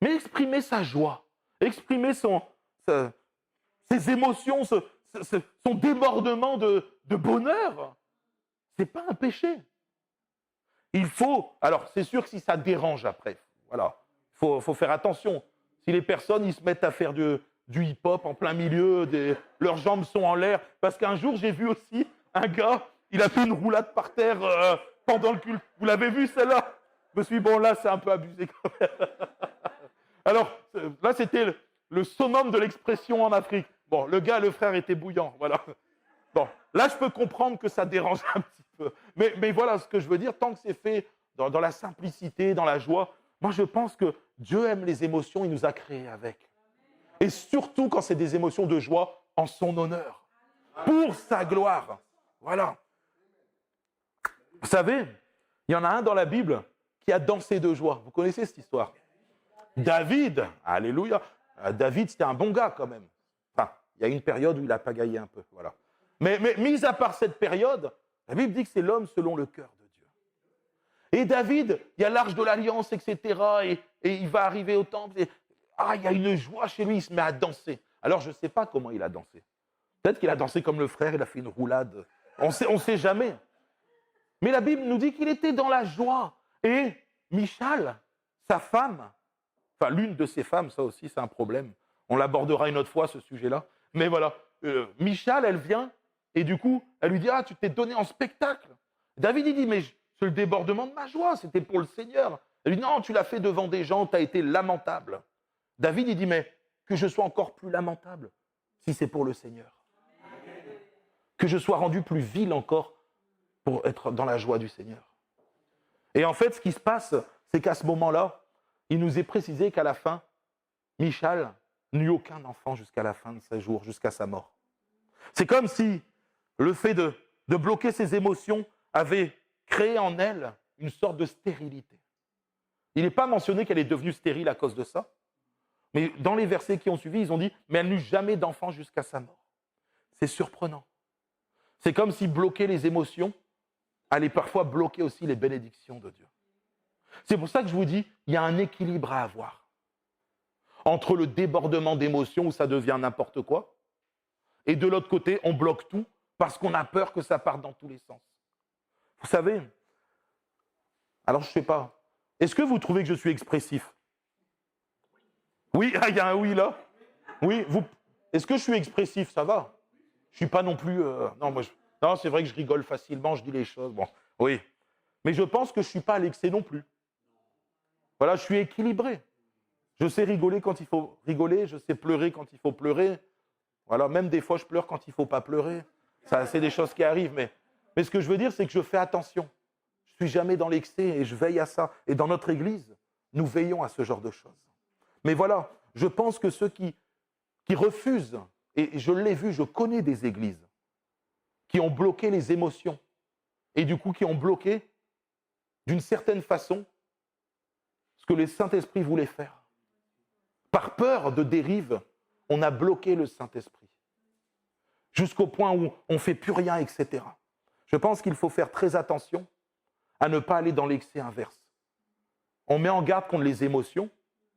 Mais exprimer sa joie, exprimer ses émotions, son débordement de bonheur, ce n'est pas un péché. Il faut, alors c'est sûr que si ça dérange après, voilà, faut faire attention. Si les personnes ils se mettent à faire du hip-hop en plein milieu, leurs jambes sont en l'air, parce qu'un jour j'ai vu aussi un gars, il a fait une roulade par terre pendant le culte. Vous l'avez vu celle-là? Je me suis dit, bon là c'est un peu abusé quand même. Alors là c'était le summum de l'expression en Afrique. Bon, le gars, le frère était bouillant, voilà. Bon, là je peux comprendre que ça dérange un petit peu. Mais voilà ce que je veux dire, tant que c'est fait dans la simplicité, dans la joie, moi je pense que Dieu aime les émotions, il nous a créés avec. Et surtout quand c'est des émotions de joie en son honneur, pour sa gloire. Voilà. Vous savez, il y en a un dans la Bible qui a dansé de joie. Vous connaissez cette histoire? David, alléluia. David, c'était un bon gars quand même. Enfin, il y a une période où il a pagaillé un peu, voilà. Mais mis à part cette période, la Bible dit que c'est l'homme selon le cœur de Dieu. Et David, il y a l'arche de l'alliance, etc. Et il va arriver au temple. Et, il y a une joie chez lui, il se met à danser. Alors, je ne sais pas comment il a dansé. Peut-être qu'il a dansé comme le frère, il a fait une roulade. On sait jamais. Mais la Bible nous dit qu'il était dans la joie. Et Michal, sa femme, enfin l'une de ses femmes, ça aussi c'est un problème. On l'abordera une autre fois, ce sujet-là. Mais voilà, Michal, elle vient, et du coup, elle lui dit, tu t'es donné en spectacle. David, il dit, mais c'est le débordement de ma joie, c'était pour le Seigneur. Elle lui dit, non, tu l'as fait devant des gens, tu as été lamentable. David, il dit, mais que je sois encore plus lamentable, si c'est pour le Seigneur. Que je sois rendu plus vil encore, pour être dans la joie du Seigneur. Et en fait, ce qui se passe, c'est qu'à ce moment-là, il nous est précisé qu'à la fin, Michal n'eut aucun enfant jusqu'à la fin de ses jours, jusqu'à sa mort. C'est comme si le fait de bloquer ses émotions avait créé en elle une sorte de stérilité. Il n'est pas mentionné qu'elle est devenue stérile à cause de ça, mais dans les versets qui ont suivi, ils ont dit « mais elle n'eut jamais d'enfant jusqu'à sa mort ». C'est surprenant. C'est comme si bloquer les émotions allait parfois bloquer aussi les bénédictions de Dieu. C'est pour ça que je vous dis, il y a un équilibre à avoir entre le débordement d'émotions où ça devient n'importe quoi, et de l'autre côté, on bloque tout parce qu'on a peur que ça parte dans tous les sens. Vous savez, alors je ne sais pas, est-ce que vous trouvez que je suis expressif? Oui, il y a un oui là. Oui, est-ce que je suis expressif? Ça va. Je ne suis pas non plus... Non, c'est vrai que je rigole facilement, je dis les choses. Bon, oui. Mais je pense que je ne suis pas à l'excès non plus. Voilà, je suis équilibré. Je sais rigoler quand il faut rigoler, je sais pleurer quand il faut pleurer. Voilà, même des fois, je pleure quand il ne faut pas pleurer. Ça, c'est des choses qui arrivent. Mais ce que je veux dire, c'est que je fais attention. Je ne suis jamais dans l'excès et je veille à ça. Et dans notre Église, nous veillons à ce genre de choses. Mais voilà, je pense que ceux qui refusent, et je l'ai vu, je connais des églises, qui ont bloqué les émotions et du coup qui ont bloqué, d'une certaine façon, ce que le Saint-Esprit voulait faire. Par peur de dérive, on a bloqué le Saint-Esprit. Jusqu'au point où on ne fait plus rien, etc. je pense qu'il faut faire très attention à ne pas aller dans l'excès inverse. On met en garde contre les émotions,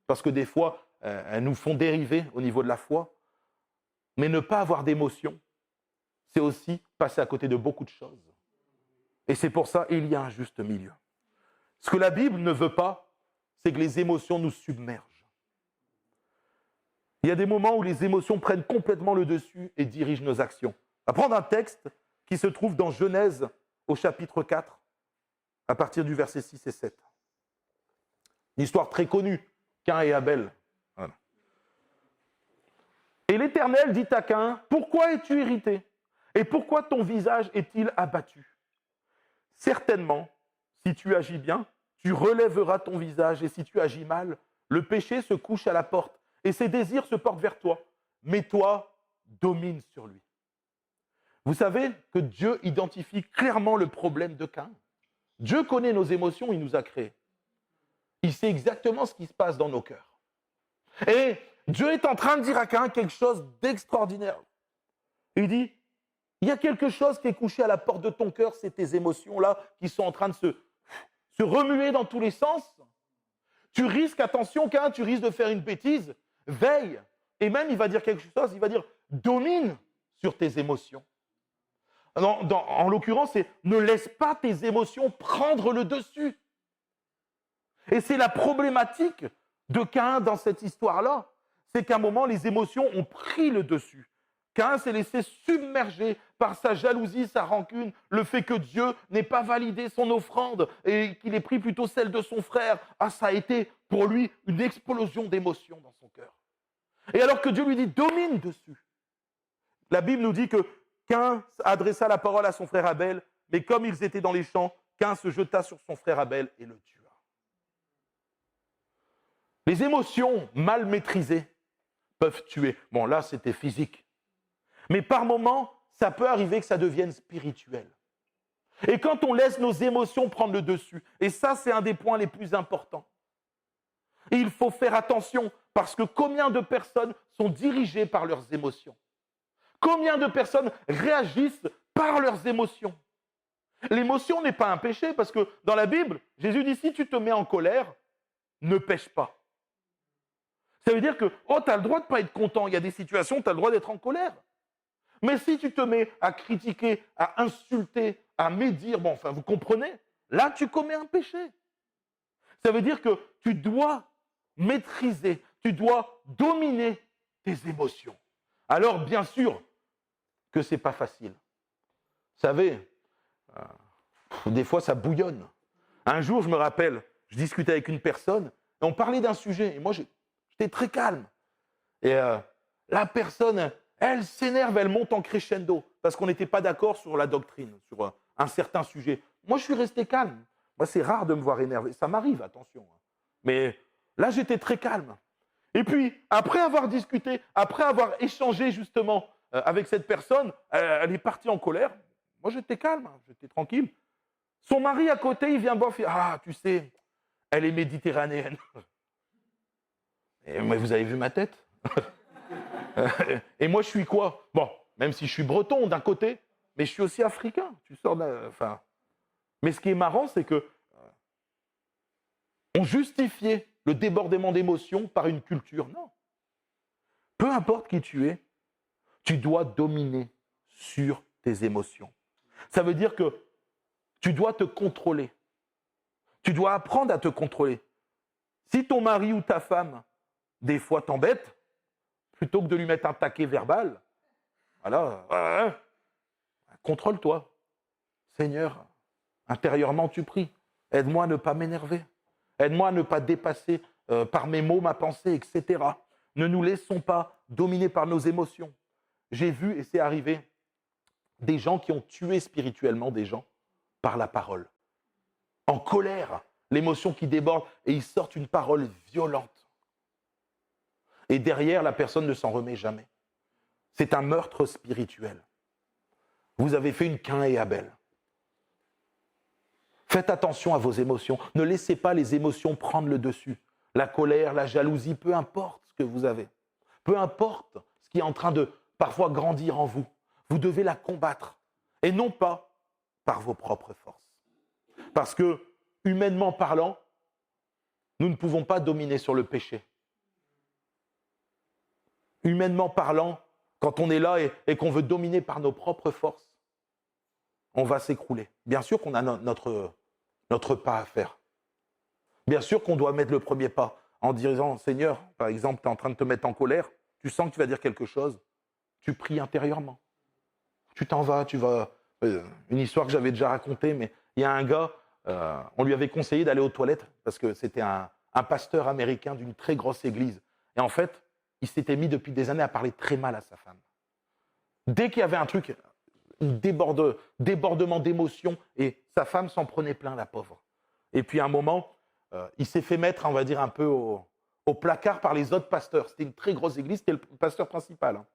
parce que des fois, elles nous font dériver au niveau de la foi, mais ne pas avoir d'émotions, c'est aussi passer à côté de beaucoup de choses. Et c'est pour ça qu'il y a un juste milieu. Ce que la Bible ne veut pas, c'est que les émotions nous submergent. Il y a des moments où les émotions prennent complètement le dessus et dirigent nos actions. On va prendre un texte qui se trouve dans Genèse au chapitre 4, à partir du verset 6 et 7. Une histoire très connue, Caïn et Abel. Voilà. Et l'Éternel dit à Caïn, « Pourquoi es-tu irrité? Et pourquoi ton visage est-il abattu? Certainement, si tu agis bien, tu relèveras ton visage, et si tu agis mal, le péché se couche à la porte, et ses désirs se portent vers toi. Mais toi, domine sur lui. » Vous savez que Dieu identifie clairement le problème de Caïn. Dieu connaît nos émotions, il nous a créés. Il sait exactement ce qui se passe dans nos cœurs. Et Dieu est en train de dire à Caïn quelque chose d'extraordinaire. Il dit, il y a quelque chose qui est couché à la porte de ton cœur, c'est tes émotions-là qui sont en train de se remuer dans tous les sens. Tu risques, attention Caïn, tu risques de faire une bêtise, veille. Et même il va dire quelque chose, il va dire, domine sur tes émotions. En l'occurrence, c'est ne laisse pas tes émotions prendre le dessus. Et c'est la problématique de Caïn dans cette histoire-là. C'est qu'à un moment, les émotions ont pris le dessus. Caïn s'est laissé submerger par sa jalousie, sa rancune, le fait que Dieu n'ait pas validé son offrande et qu'il ait pris plutôt celle de son frère. Ah, ça a été pour lui une explosion d'émotions dans son cœur. Et alors que Dieu lui dit, domine dessus. La Bible nous dit que Caïn adressa la parole à son frère Abel, mais comme ils étaient dans les champs, Caïn se jeta sur son frère Abel et le tua. Les émotions mal maîtrisées peuvent tuer. Bon, là, c'était physique. Mais par moments, ça peut arriver que ça devienne spirituel. Et quand on laisse nos émotions prendre le dessus, et ça, c'est un des points les plus importants, et il faut faire attention, parce que combien de personnes sont dirigées par leurs émotions? Combien de personnes réagissent par leurs émotions? L'émotion n'est pas un péché, parce que dans la Bible, Jésus dit, si tu te mets en colère, ne pêche pas. Ça veut dire que, oh, tu as le droit de ne pas être content. Il y a des situations où tu as le droit d'être en colère. Mais si tu te mets à critiquer, à insulter, à médire, bon, enfin, vous comprenez, là, tu commets un péché. Ça veut dire que tu dois maîtriser, tu dois dominer tes émotions. Alors, bien sûr que ce n'est pas facile. Vous savez, des fois, ça bouillonne. Un jour, je me rappelle, je discutais avec une personne, et on parlait d'un sujet, et moi, j'étais très calme. Et la personne, elle s'énerve, elle monte en crescendo, parce qu'on n'était pas d'accord sur la doctrine, sur un certain sujet. Moi, je suis resté calme. Moi, c'est rare de me voir énervé. Ça m'arrive, attention. Mais là, j'étais très calme. Et puis, après avoir discuté, après avoir échangé justement avec cette personne, elle est partie en colère. Moi, j'étais calme, j'étais tranquille. Son mari à côté, il vient boire, il fait « Ah, tu sais, elle est méditerranéenne. » Mais vous avez vu ma tête? Et moi, je suis quoi? Bon, même si je suis breton d'un côté, mais je suis aussi africain. Tu sors de enfin. Mais ce qui est marrant, c'est que on justifiait le débordement d'émotions par une culture. Non. Peu importe qui tu es, tu dois dominer sur tes émotions. Ça veut dire que tu dois te contrôler. Tu dois apprendre à te contrôler. Si ton mari ou ta femme, des fois, t'embête, plutôt que de lui mettre un taquet verbal, voilà, contrôle-toi. Seigneur, intérieurement, tu pries. Aide-moi à ne pas m'énerver. Aide-moi à ne pas dépasser par mes mots ma pensée, etc. Ne nous laissons pas dominer par nos émotions. J'ai vu, et c'est arrivé, des gens qui ont tué spirituellement des gens par la parole. En colère, l'émotion qui déborde, et ils sortent une parole violente. Et derrière, la personne ne s'en remet jamais. C'est un meurtre spirituel. Vous avez fait une Caïn et Abel. Faites attention à vos émotions. Ne laissez pas les émotions prendre le dessus. La colère, la jalousie, peu importe ce que vous avez. Peu importe ce qui est en train de parfois grandir en vous. Vous devez la combattre. Et non pas par vos propres forces. Parce que, humainement parlant, nous ne pouvons pas dominer sur le péché. Humainement parlant, quand on est là et qu'on veut dominer par nos propres forces, on va s'écrouler. Bien sûr qu'on a notre pas à faire. Bien sûr qu'on doit mettre le premier pas en disant, Seigneur, par exemple, tu es en train de te mettre en colère, tu sens que tu vas dire quelque chose, tu pries intérieurement. Tu t'en vas, tu vas... une histoire que j'avais déjà racontée, mais il y a un gars, on lui avait conseillé d'aller aux toilettes parce que c'était un pasteur américain d'une très grosse église. Et en fait, il s'était mis depuis des années à parler très mal à sa femme. Dès qu'il y avait un truc, un débordement d'émotions, et sa femme s'en prenait plein, la pauvre. Et puis à un moment, il s'est fait mettre, on va dire, un peu au placard par les autres pasteurs. C'était une très grosse église, c'était le pasteur principal. Hein.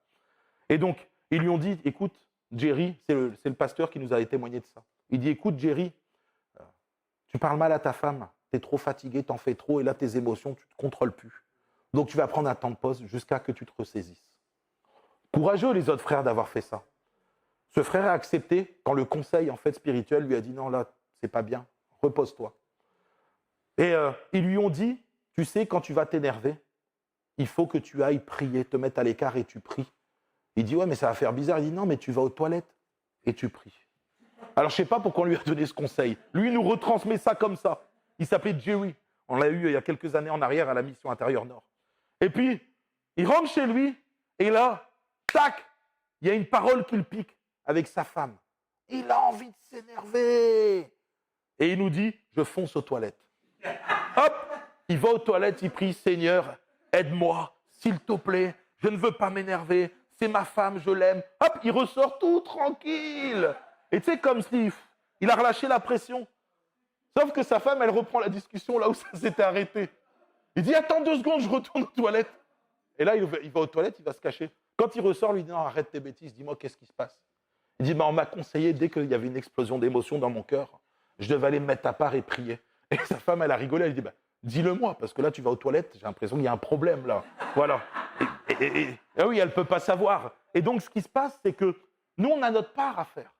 Et donc, ils lui ont dit, écoute, Jerry, c'est le pasteur qui nous a témoigné de ça. Il dit, écoute, Jerry, tu parles mal à ta femme, tu es trop fatigué, t'en fais trop, et là, tes émotions, tu ne te contrôles plus. Donc, tu vas prendre un temps de pause jusqu'à que tu te ressaisisses. Courageux, les autres frères, d'avoir fait ça. Ce frère a accepté quand le conseil, en fait, spirituel lui a dit, non, là, c'est pas bien, repose-toi. Et ils lui ont dit, tu sais, quand tu vas t'énerver, il faut que tu ailles prier, te mettre à l'écart et tu pries. Il dit, ouais, mais ça va faire bizarre. Il dit, non, mais tu vas aux toilettes et tu pries. Alors, je ne sais pas pourquoi on lui a donné ce conseil. Lui, il nous retransmet ça comme ça. Il s'appelait Jerry. On l'a eu il y a quelques années en arrière à la mission intérieure Nord. Et puis, il rentre chez lui et là, tac, il y a une parole qui le pique avec sa femme. Il a envie de s'énerver. Et il nous dit, je fonce aux toilettes. Hop, il va aux toilettes, il prie, Seigneur, aide-moi, s'il te plaît, je ne veux pas m'énerver. C'est ma femme, je l'aime. Hop, il ressort tout tranquille. Et tu sais, comme s'il a relâché la pression. Sauf que sa femme, elle reprend la discussion là où ça s'était arrêté. Il dit, attends 2 secondes, je retourne aux toilettes. Et là, il va aux toilettes, il va se cacher. Quand il ressort, lui dit, non, arrête tes bêtises, dis-moi qu'est-ce qui se passe. Il dit, on m'a conseillé, dès qu'il y avait une explosion d'émotion dans mon cœur, je devais aller me mettre à part et prier. Et sa femme, elle a rigolé, elle dit, dis-le-moi, parce que là, tu vas aux toilettes, j'ai l'impression qu'il y a un problème là. Voilà. Et oui, elle ne peut pas savoir. Et donc, ce qui se passe, c'est que nous, on a notre part à faire.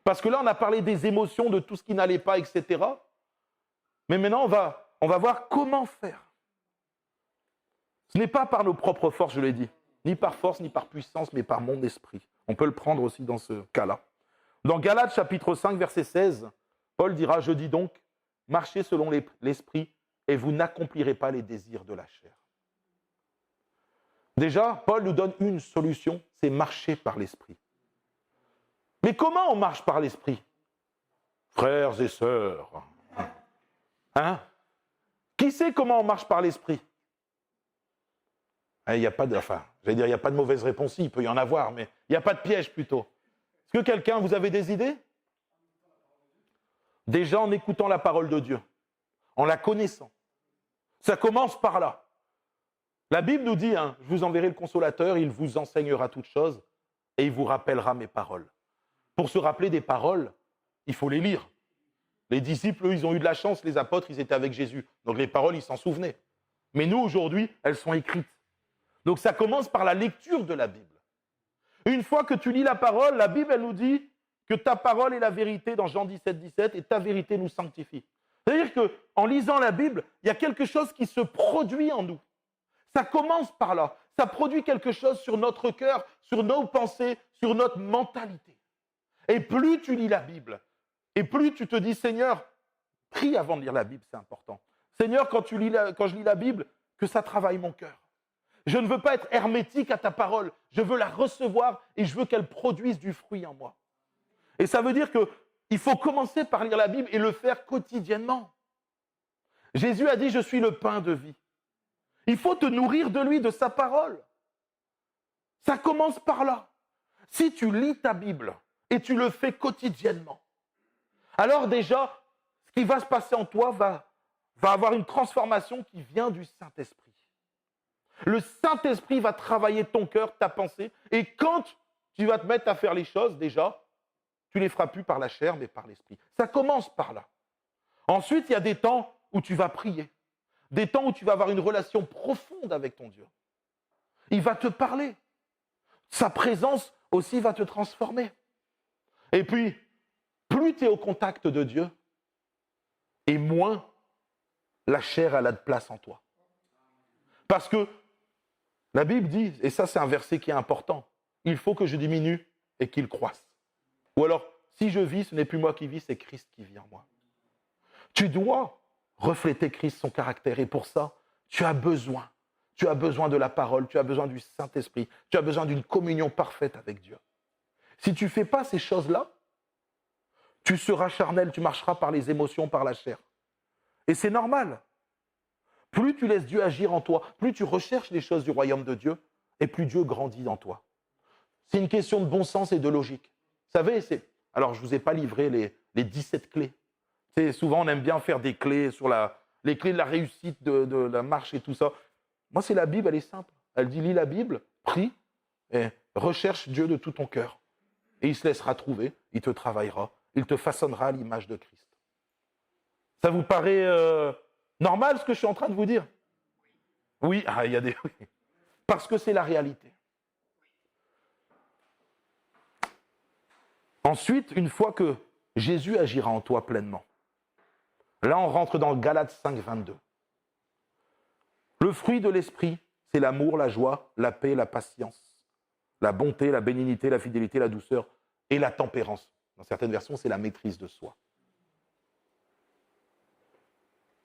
Parce que là, on a parlé des émotions, de tout ce qui n'allait pas, etc. Mais maintenant, on va voir comment faire. Ce n'est pas par nos propres forces, je l'ai dit, ni par force, ni par puissance, mais par mon esprit. On peut le prendre aussi dans ce cas-là. Dans Galates, chapitre 5, verset 16, Paul dira, je dis donc, marchez selon l'esprit, et vous n'accomplirez pas les désirs de la chair. Déjà, Paul nous donne une solution, c'est marcher par l'esprit. Mais comment on marche par l'esprit? Frères et sœurs, hein? Qui sait comment on marche par l'esprit? Il n'y a pas de, il n'y a pas de mauvaise réponse, il peut y en avoir, mais il n'y a pas de piège plutôt. Est-ce que quelqu'un, vous avez des idées? Déjà en écoutant la parole de Dieu, en la connaissant. Ça commence par là. La Bible nous dit, je vous enverrai le consolateur, il vous enseignera toutes choses et il vous rappellera mes paroles. Pour se rappeler des paroles, il faut les lire. Les disciples, eux, ils ont eu de la chance, les apôtres, ils étaient avec Jésus. Donc les paroles, ils s'en souvenaient. Mais nous, aujourd'hui, elles sont écrites. Donc ça commence par la lecture de la Bible. Une fois que tu lis la parole, la Bible, elle nous dit que ta parole est la vérité dans Jean 17, 17 et ta vérité nous sanctifie. C'est-à-dire qu'en lisant la Bible, il y a quelque chose qui se produit en nous. Ça commence par là. Ça produit quelque chose sur notre cœur, sur nos pensées, sur notre mentalité. Et plus tu lis la Bible, et plus tu te dis, Seigneur, prie avant de lire la Bible, c'est important. Seigneur, quand je lis la Bible, que ça travaille mon cœur. Je ne veux pas être hermétique à ta parole. Je veux la recevoir et je veux qu'elle produise du fruit en moi. Et ça veut dire qu'il faut commencer par lire la Bible et le faire quotidiennement. Jésus a dit, je suis le pain de vie. Il faut te nourrir de lui, de sa parole. Ça commence par là. Si tu lis ta Bible et tu le fais quotidiennement, alors déjà, ce qui va se passer en toi va avoir une transformation qui vient du Saint-Esprit. Le Saint-Esprit va travailler ton cœur, ta pensée, et quand tu vas te mettre à faire les choses, déjà, tu ne les feras plus par la chair, mais par l'Esprit. Ça commence par là. Ensuite, il y a des temps où tu vas prier, des temps où tu vas avoir une relation profonde avec ton Dieu. Il va te parler. Sa présence aussi va te transformer. Et puis, plus tu es au contact de Dieu, et moins la chair elle a de place en toi. Parce que la Bible dit, et ça c'est un verset qui est important, il faut que je diminue et qu'il croisse. Ou alors, si je vis, ce n'est plus moi qui vis, c'est Christ qui vit en moi. Tu dois refléter Christ, son caractère, et pour ça, tu as besoin de la parole, tu as besoin du Saint-Esprit, tu as besoin d'une communion parfaite avec Dieu. Si tu ne fais pas ces choses-là, tu seras charnel, tu marcheras par les émotions, par la chair. Et c'est normal. Plus tu laisses Dieu agir en toi, plus tu recherches les choses du royaume de Dieu, et plus Dieu grandit en toi. C'est une question de bon sens et de logique. Vous savez, alors je ne vous ai pas livré les 17 clés. Souvent, on aime bien faire des clés sur les clés de la réussite, de la marche et tout ça. Moi, c'est la Bible, elle est simple. Elle dit, lis la Bible, prie, et recherche Dieu de tout ton cœur. Et il se laissera trouver, il te travaillera, il te façonnera à l'image de Christ. Ça vous paraît normal ce que je suis en train de vous dire? Oui, il y a des oui. Parce que c'est la réalité. Ensuite, une fois que Jésus agira en toi pleinement, là on rentre dans Galates 5, 22. Le fruit de l'esprit, c'est l'amour, la joie, la paix, la patience, la bonté, la bénignité, la fidélité, la douceur et la tempérance. Dans certaines versions, c'est la maîtrise de soi.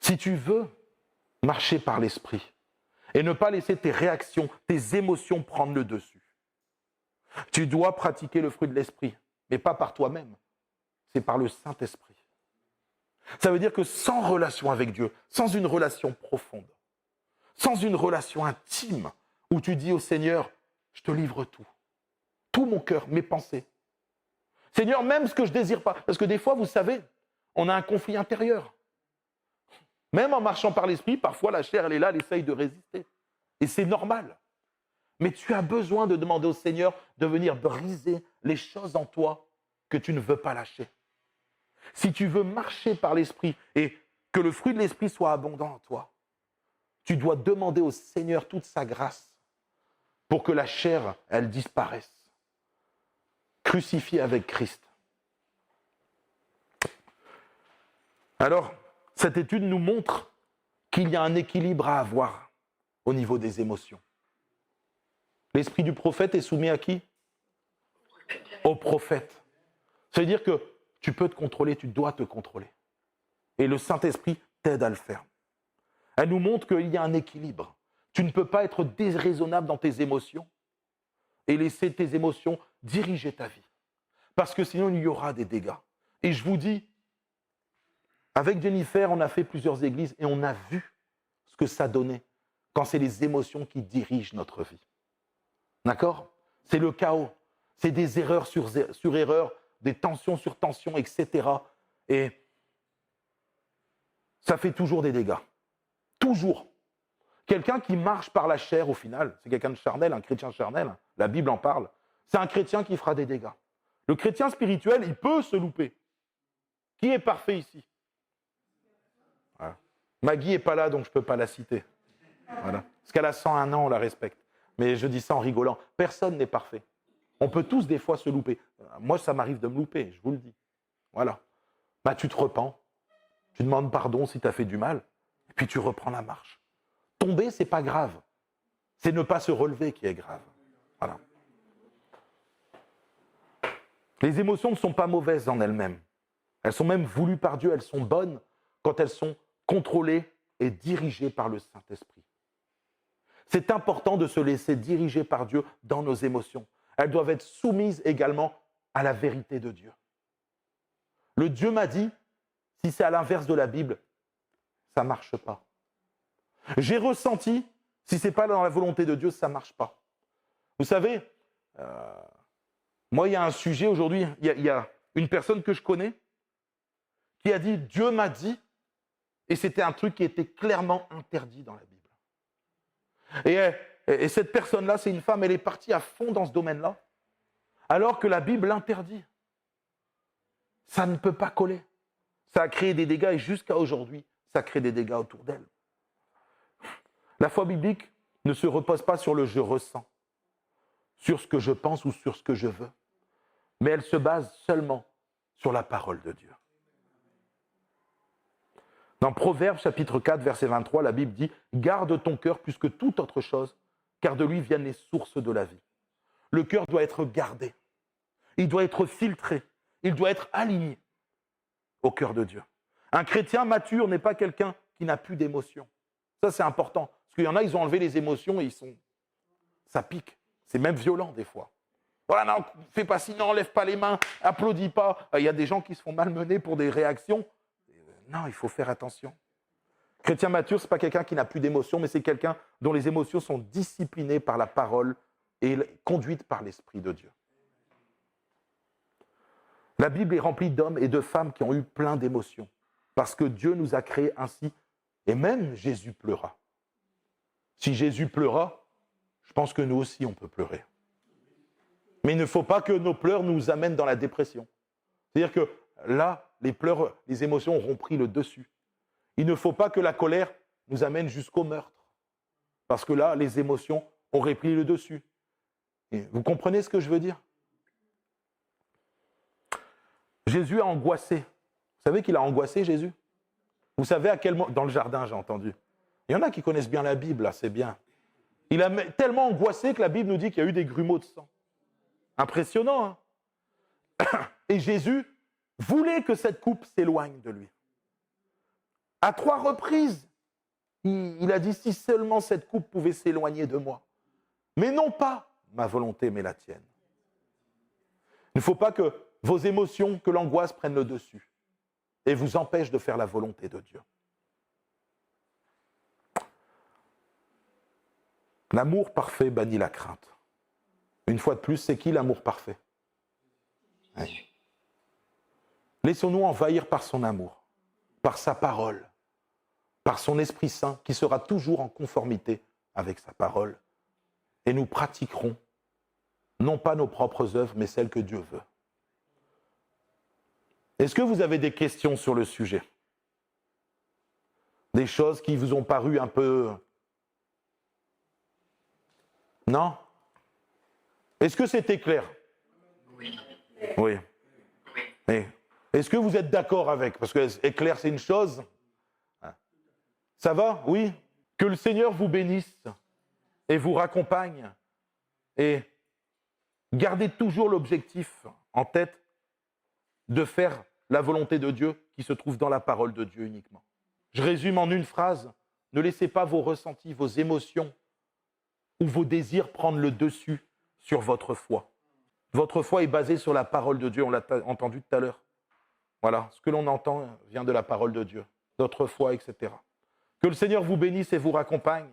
Si tu veux marcher par l'esprit et ne pas laisser tes réactions, tes émotions prendre le dessus, tu dois pratiquer le fruit de l'esprit, mais pas par toi-même, c'est par le Saint-Esprit. Ça veut dire que sans relation avec Dieu, sans une relation profonde, sans une relation intime, où tu dis au Seigneur, je te livre tout mon cœur, mes pensées. Seigneur, même ce que je ne désire pas, parce que des fois, vous savez, on a un conflit intérieur. Même en marchant par l'esprit, parfois la chair, elle est là, elle essaye de résister. Et c'est normal. Mais tu as besoin de demander au Seigneur de venir briser les choses en toi que tu ne veux pas lâcher. Si tu veux marcher par l'esprit et que le fruit de l'esprit soit abondant en toi, tu dois demander au Seigneur toute sa grâce pour que la chair, elle disparaisse. Crucifiée avec Christ. Alors, cette étude nous montre qu'il y a un équilibre à avoir au niveau des émotions. L'esprit du prophète est soumis à qui? Au prophète. Ça veut dire que tu peux te contrôler, tu dois te contrôler. Et le Saint-Esprit t'aide à le faire. Elle nous montre qu'il y a un équilibre. Tu ne peux pas être déraisonnable dans tes émotions et laisser tes émotions diriger ta vie. Parce que sinon, il y aura des dégâts. Et je vous dis, avec Jennifer, on a fait plusieurs églises et on a vu ce que ça donnait quand c'est les émotions qui dirigent notre vie. D'accord? C'est le chaos. C'est des erreurs sur erreurs, des tensions sur tensions, etc. Et ça fait toujours des dégâts. Toujours. Quelqu'un qui marche par la chair, au final, c'est quelqu'un de charnel, un chrétien charnel, la Bible en parle, c'est un chrétien qui fera des dégâts. Le chrétien spirituel, il peut se louper. Qui est parfait ici? Voilà. Maggie n'est pas là, donc je ne peux pas la citer. Voilà. Parce qu'elle a 101 ans, on la respecte. Mais je dis ça en rigolant. Personne n'est parfait. On peut tous des fois se louper. Moi, ça m'arrive de me louper, je vous le dis. Voilà. Bah, tu te repens. Tu demandes pardon si tu as fait du mal. Et puis tu reprends la marche. Tomber, c'est pas grave. C'est ne pas se relever qui est grave. Voilà. Les émotions ne sont pas mauvaises en elles-mêmes. Elles sont même voulues par Dieu. Elles sont bonnes quand elles sont contrôlées et dirigées par le Saint-Esprit. C'est important de se laisser diriger par Dieu dans nos émotions. Elles doivent être soumises également à la vérité de Dieu. Le Dieu m'a dit, si c'est à l'inverse de la Bible, ça ne marche pas. J'ai ressenti, si ce n'est pas dans la volonté de Dieu, ça ne marche pas. Vous savez, moi, il y a un sujet aujourd'hui, il y a une personne que je connais qui a dit, Dieu m'a dit, et c'était un truc qui était clairement interdit dans la Bible. Et cette personne-là, c'est une femme, elle est partie à fond dans ce domaine-là, alors que la Bible l'interdit. Ça ne peut pas coller. Ça a créé des dégâts et jusqu'à aujourd'hui, ça crée des dégâts autour d'elle. La foi biblique ne se repose pas sur le « je ressens », sur ce que je pense ou sur ce que je veux. mais elle se base seulement sur la parole de Dieu. Dans Proverbes chapitre 4, verset 23, la Bible dit « Garde ton cœur plus que toute autre chose, car de lui viennent les sources de la vie. » Le cœur doit être gardé, il doit être filtré, il doit être aligné au cœur de Dieu. Un chrétien mature n'est pas quelqu'un qui n'a plus d'émotions. Ça, c'est important. Parce qu'il y en a, ils ont enlevé les émotions et ça pique. C'est même violent des fois. Voilà, non, fais pas ci, non, lève pas les mains, applaudis pas. Il y a des gens qui se font malmener pour des réactions. Non, il faut faire attention. Chrétien mature, ce n'est pas quelqu'un qui n'a plus d'émotions, mais c'est quelqu'un dont les émotions sont disciplinées par la parole et conduites par l'Esprit de Dieu. La Bible est remplie d'hommes et de femmes qui ont eu plein d'émotions, parce que Dieu nous a créés ainsi, et même Jésus pleura. Si Jésus pleura, je pense que nous aussi on peut pleurer. Mais il ne faut pas que nos pleurs nous amènent dans la dépression. C'est-à-dire que là, les pleurs, les émotions auront pris le dessus. Il ne faut pas que la colère nous amène jusqu'au meurtre, parce que là, les émotions auraient pris le dessus. Et vous comprenez ce que je veux dire ? Jésus a angoissé. Vous savez qu'il a angoissé, Jésus ? Vous savez à quel moment ? Dans le jardin, j'ai entendu. Il y en a qui connaissent bien la Bible, là, c'est bien. Il a tellement angoissé que la Bible nous dit qu'il y a eu des grumeaux de sang. Impressionnant, hein ? Et Jésus voulait que cette coupe s'éloigne de lui. À 3 reprises, il a dit, si seulement cette coupe pouvait s'éloigner de moi. Mais non pas ma volonté, mais la tienne. Il ne faut pas que vos émotions, que l'angoisse prenne le dessus et vous empêche de faire la volonté de Dieu. L'amour parfait bannit la crainte. Une fois de plus, c'est qui l'amour parfait ? Oui. Laissons-nous envahir par son amour, par sa parole, par son Esprit Saint qui sera toujours en conformité avec sa parole. Et nous pratiquerons non pas nos propres œuvres, mais celles que Dieu veut. Est-ce que vous avez des questions sur le sujet ? Des choses qui vous ont paru un peu... Non ? Est-ce que c'était clair ? Oui. Oui. Mais est-ce que vous êtes d'accord avec ? Parce que clair, c'est une chose. Ça va ? Oui ? Que le Seigneur vous bénisse et vous raccompagne. Et gardez toujours l'objectif en tête de faire la volonté de Dieu qui se trouve dans la parole de Dieu uniquement. Je résume en une phrase. Ne laissez pas vos ressentis, vos émotions ou vos désirs prendre le dessus sur votre foi. Votre foi est basée sur la parole de Dieu, on l'a entendu tout à l'heure. Voilà, ce que l'on entend vient de la parole de Dieu, notre foi, etc. Que le Seigneur vous bénisse et vous raccompagne.